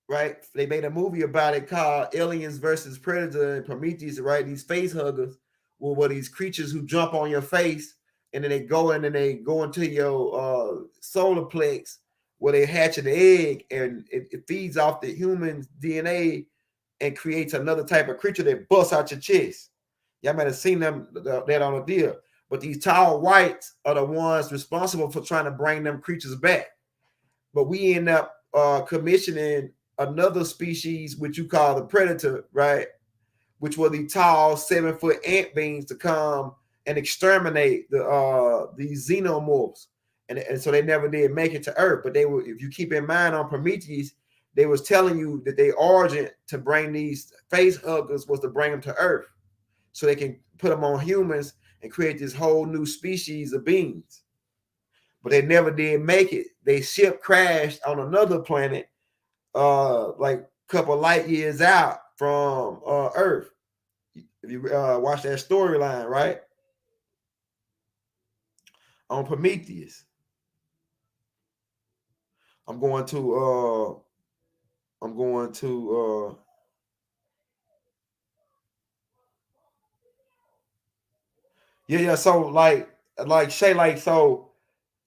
right? They made a movie about it called Aliens versus Predator and Prometheus, right? These face huggers were these creatures who jump on your face, and then they go in and they go into your solar plex where they hatch an egg, and it feeds off the human's DNA and creates another type of creature that busts out your chest. Y'all might have seen that on a deal. But these tall whites are the ones responsible for trying to bring them creatures back. But we end up commissioning another species, which you call the predator, right? Which were the tall 7-foot ant beings to come and exterminate these xenomorphs. And so they never did make it to Earth. But they were, if you keep in mind on Prometheus, they was telling you that their origin to bring these face huggers was to bring them to Earth, so they can put them on humans and create this whole new species of beings. But they never did make it. They ship crashed on another planet, like a couple light years out from Earth. If you watch that storyline, right? On Prometheus. I'm going to yeah, so like Shay, like, so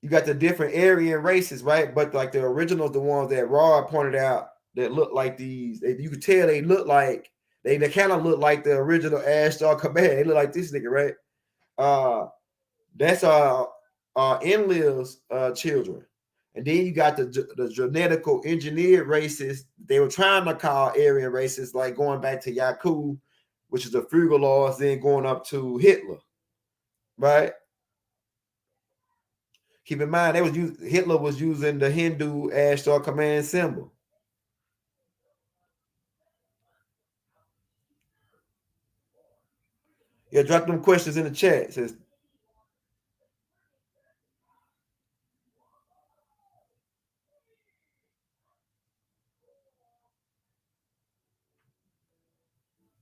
you got the different Aryan races, right? But like the originals, the ones that Rod pointed out that look like these, you could tell they look like they kind of look like the original Ashtar command. They look like this nigga, right? That's Enlil's children. And then you got the genetical engineered races. They were trying to call Aryan races, like going back to Yakub, which is the Frugaloids, then going up to Hitler, right? Keep in mind, Hitler was using the Hindu Ashtar command symbol. Yeah, drop them questions in the chat. Says,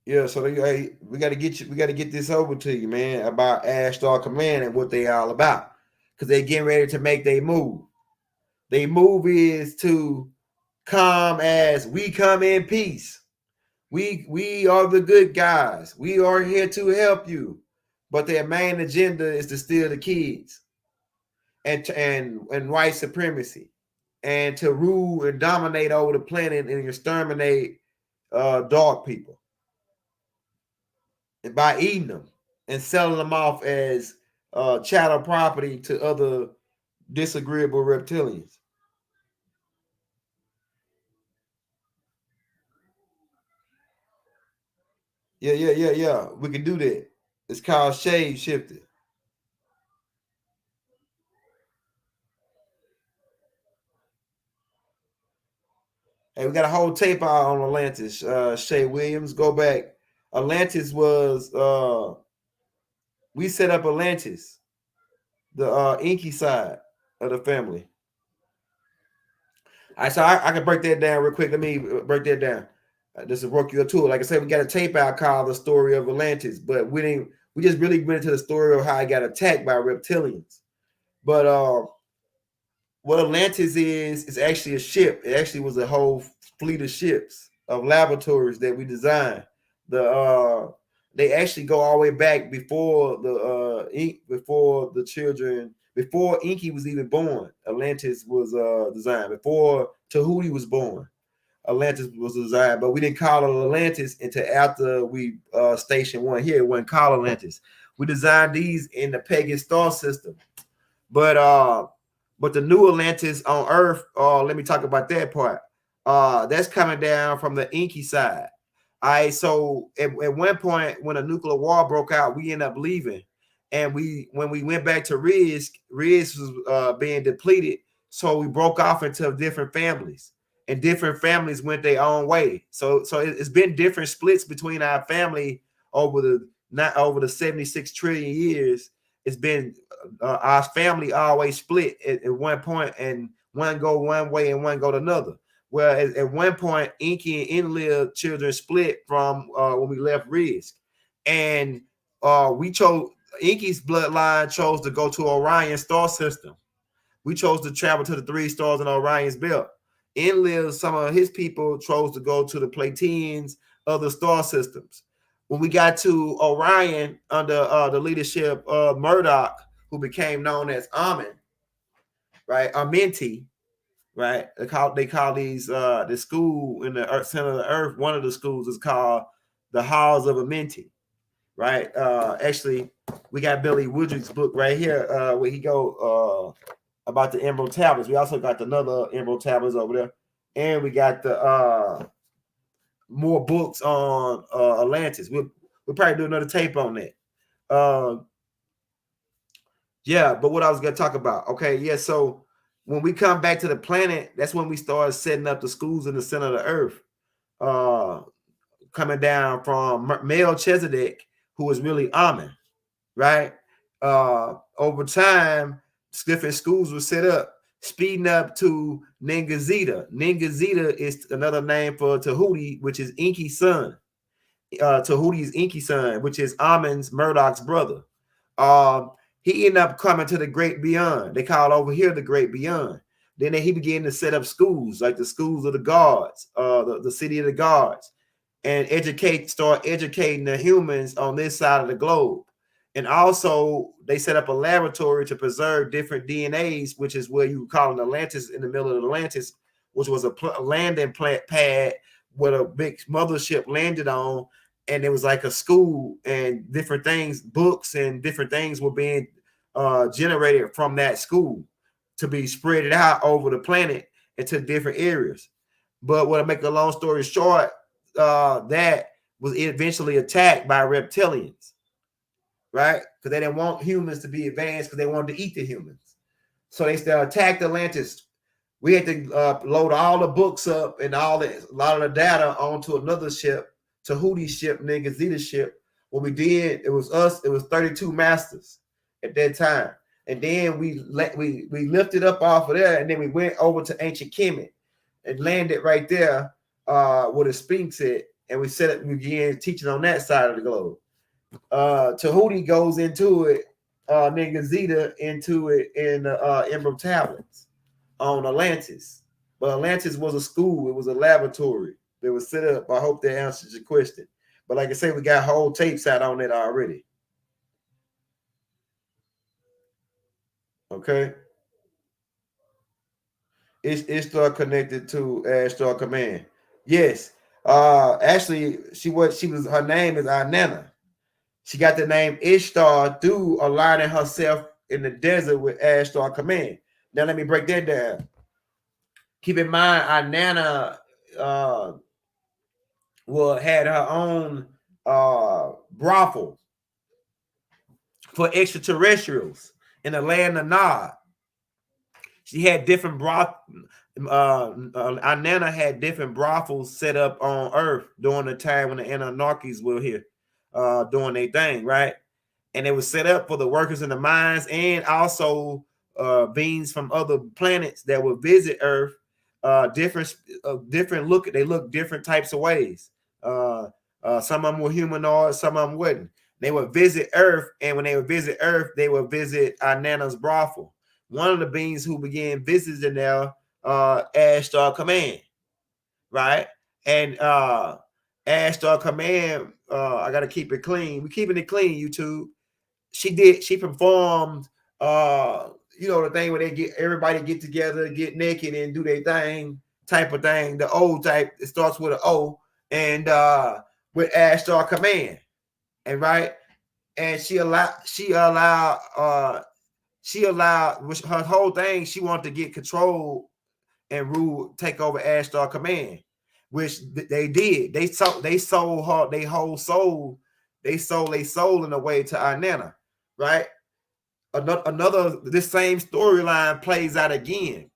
yeah, so we got to get this over to you, man, about Ashtar command and what they all about, because they getting ready to make their move. Their move is to come as we come in peace. We are the good guys. We are here to help you. But their main agenda is to steal the kids. and white supremacy, and to rule and dominate over the planet and exterminate dark people, and by eating them and selling them off as chattel property to other disagreeable reptilians. Yeah. We can do that. It's called shade shifting. Hey, we got a whole tape out on Atlantis. Shay Williams, go back. Atlantis was we set up Atlantis, the inky side of the family. All right, so I can break that down real quick. Let me break that down. This is work your tool. Like I said, we got a tape out called "The Story of Atlantis," but we didn't. We just really went into the story of how it got attacked by reptilians. But what Atlantis is actually a ship. It actually was a whole fleet of ships of laboratories that we designed. They actually go all the way back before before Inky was even born. Atlantis was designed before Tahuti was born. Atlantis was designed, but we didn't call it Atlantis until after we stationed one here. It wasn't called Atlantis. We designed these in the pagan star system, but the new Atlantis on Earth, let me talk about that part. That's coming down from the Inky side. All right, so at one point when a nuclear war broke out, we ended up leaving. And when we went back to Riz was being depleted. So we broke off into different families, and different families went their own way. So it's been different splits between our family over the 76 trillion years. It's been our family always split at one point, and one go one way and one go to another. Well, at one point, Inky and Enlil children split from when we left Risk, and we chose Inky's bloodline chose to go to Orion star system. We chose to travel to the 3 stars in Orion's belt. Enlil, some of his people chose to go to the Pleiadians, other star systems. When we got to Orion under the leadership of Murdoch, who became known as Amen, right? Amenti, right? They call these the school in the center of the earth. One of the schools is called the Halls of Amenti, right? Actually, we got Billy Woodrick's book right here where he go about the Emerald Tablets. We also got another Emerald Tablets over there, and we got the more books on Atlantis. We'll probably do another tape on that. Yeah, but what I was gonna talk about, okay, yeah. So when we come back to the planet, that's when we start setting up the schools in the center of the earth. Coming down from Melchizedek, who was really Amen, right? Over time, different schools were set up, speeding up to Ningazita. Ningazita is another name for Tahuti, which is Inky's son. Tahuti's Inky son, which is Amen's Murdoch's brother. Um, he ended up coming to the Great Beyond. They call over here the Great Beyond. Then he began to set up schools, like the schools of the gods, the city of the gods, and start educating the humans on this side of the globe. And also, they set up a laboratory to preserve different DNAs, which is where you call an Atlantis in the middle of Atlantis, which was a landing pad where a big mothership landed on, and it was like a school, and different things, books and different things were being generated from that school to be spread out over the planet into different areas. But what I make a long story short, that was eventually attacked by reptilians, right? Because they didn't want humans to be advanced because they wanted to eat the humans. So they still attacked Atlantis. We had to load all the books up and a lot of the data onto another ship, Tahuti's ship, Ningazita's ship. What we did, it was us. It was 32 masters at that time, and then we lifted up off of there, and then we went over to ancient Kemet and landed right there where the Sphinx at, and we began teaching on that side of the globe. Tahuti goes into it, Ningazita into it in the Emerald Tablets on Atlantis. But Atlantis was a school, it was a laboratory that was set up. I hope that answers your question. But like I say, we got whole tapes out on it already. Okay. Ishtar connected to Ashtar Command. Yes. Actually, she was her name is Inanna. She got the name Ishtar through aligning herself in the desert with Ashtar Command. Now let me break that down. Keep in mind, Inanna had her own brothel for extraterrestrials in the land of Nod. She had different Inanna had different brothels set up on Earth during the time when the Anunnakis were here, doing their thing, right? And it was set up for the workers in the mines and also beings from other planets that would visit Earth. Different look. They look different types of ways. Some of them were humanoid, some of them wouldn't. They would visit Earth, and when they would visit Earth, they would visit Inanna's brothel. One of the beings who began visiting there, Ashtar Command, right? And Ashtar Command, I gotta keep it clean. We're keeping it clean, YouTube. She performed the thing where they everybody get together, get naked and do their thing type of thing, the O type. It starts with an O, and with Ashtar Command, and right, and she allowed her whole thing. She wanted to get control and rule, take over Ashtar Command, which they did. They sold her they whole soul. They sold their soul in a way to Inanna, right? This same storyline plays out again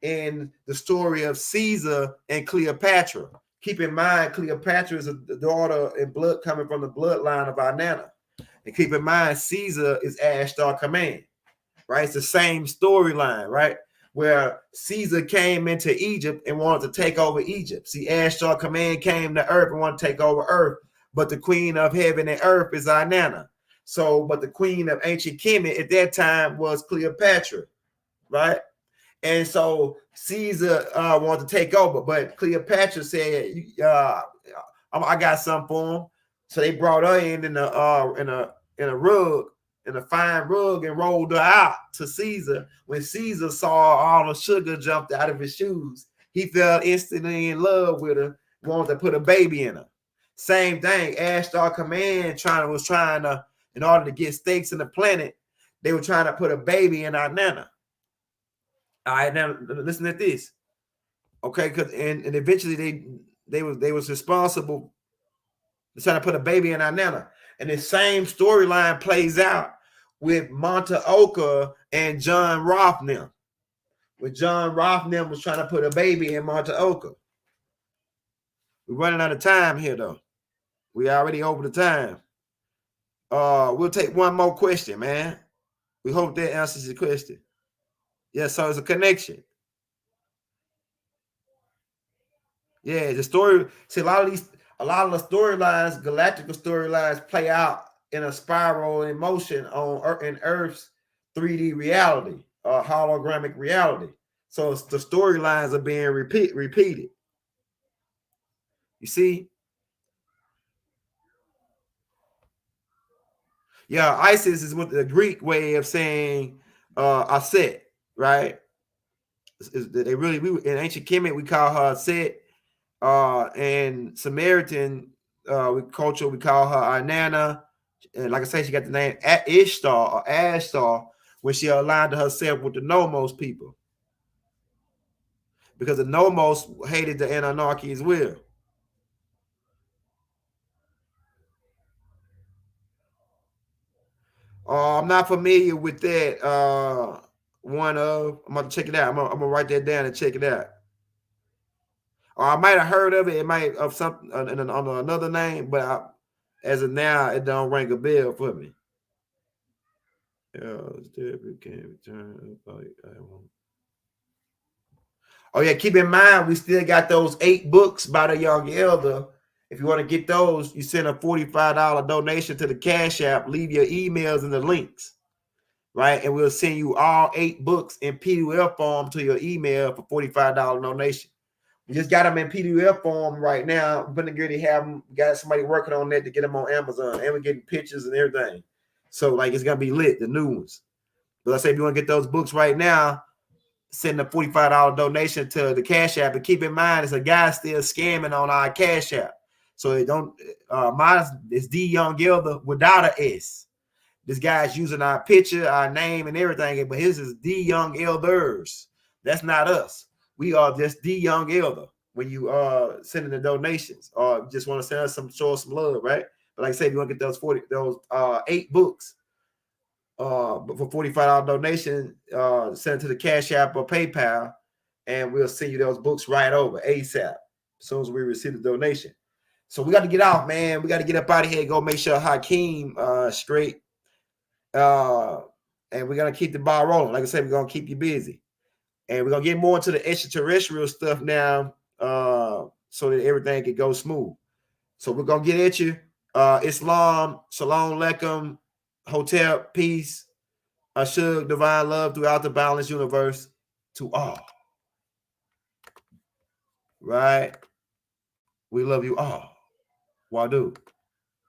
in the story of Caesar and Cleopatra. Keep in mind, Cleopatra is the daughter in blood coming from the bloodline of Inanna. And keep in mind, Caesar is Ashtar Command, right? It's the same storyline, right? Where Caesar came into Egypt and wanted to take over Egypt. See, Ashtar Command came to Earth and wanted to take over Earth, but the queen of heaven and earth is Inanna. So, but the queen of ancient Kemet at that time was Cleopatra, right? And so Caesar wanted to take over, but Cleopatra said, "I got something for him." So they brought her in a rug, in a fine rug, and rolled her out to Caesar. When Caesar saw all the sugar jumped out of his shoes, he fell instantly in love with her, wanted to put a baby in her. Same thing, Ashtar Command was trying to, in order to get stakes in the planet, they were trying to put a baby in Inanna. All right, now listen to this. Okay, because and eventually they was responsible for trying to put a baby in Inanna. And the same storyline plays out with Montaoka and John Rothnem. When John Rothnem was trying to put a baby in Montaoka. We're running out of time here, though. We already over the time. We'll take one more question, man. We hope that answers your question. Yeah, so it's a connection. Yeah, the story. See, a lot of the storylines, galactical storylines, play out in a spiral in motion in Earth's 3D reality, hologramic reality. So the storylines are being repeated. You see? Yeah, Isis is what the Greek way of saying Aset, right? They really in ancient Kemet we call her Aset. And Samaritan culture, we call her Inanna. And like I said, she got the name Ishtar or Ashtar when she aligned herself with the nomos people. Because the nomos hated the Anunnaki as well. I'm not familiar with that. I'm going to check it out. I'm gonna write that down and check it out. Or I might have heard of it. It might have something on another name, but as of now, it don't ring a bell for me. Oh yeah, keep in mind we still got those 8 books by the young elder. If you want to get those, you send a $45 donation to the Cash App. Leave your emails in the links, right? And we'll send you all 8 books in PDF form to your email for $45 donation. We just got them in PDF form right now. We're gonna get to have them. Got somebody working on that to get them on Amazon, and we're getting pictures and everything. So like it's gonna be lit, the new ones. But I say if you want to get those books right now, send a $45 donation to the Cash App. And keep in mind, it's a guy still scamming on our Cash App. So it don't, mine is D Young Elder without an S. This guy's using our picture, our name, and everything, but his is D Young Elders. That's not us. We are just D Young Elder when you sending the donations or just want to send us some, show us some love, right? But like I said, you want to get those 8 books but for $45 donation, send it to the Cash App or PayPal, and we'll send you those books right over ASAP as soon as we receive the donation. So we got to get out, man. We got to get up out of here and go make sure Hakeem straight. And we're gonna keep the ball rolling. Like I said, we're gonna keep you busy. And we're gonna get more into the extraterrestrial stuff now, so that everything can go smooth. So we're gonna get at you. Islam, Shalom Aleichem, Hotel, peace, Ashtar, divine love throughout the balanced universe to all. Right? We love you all. Wadu.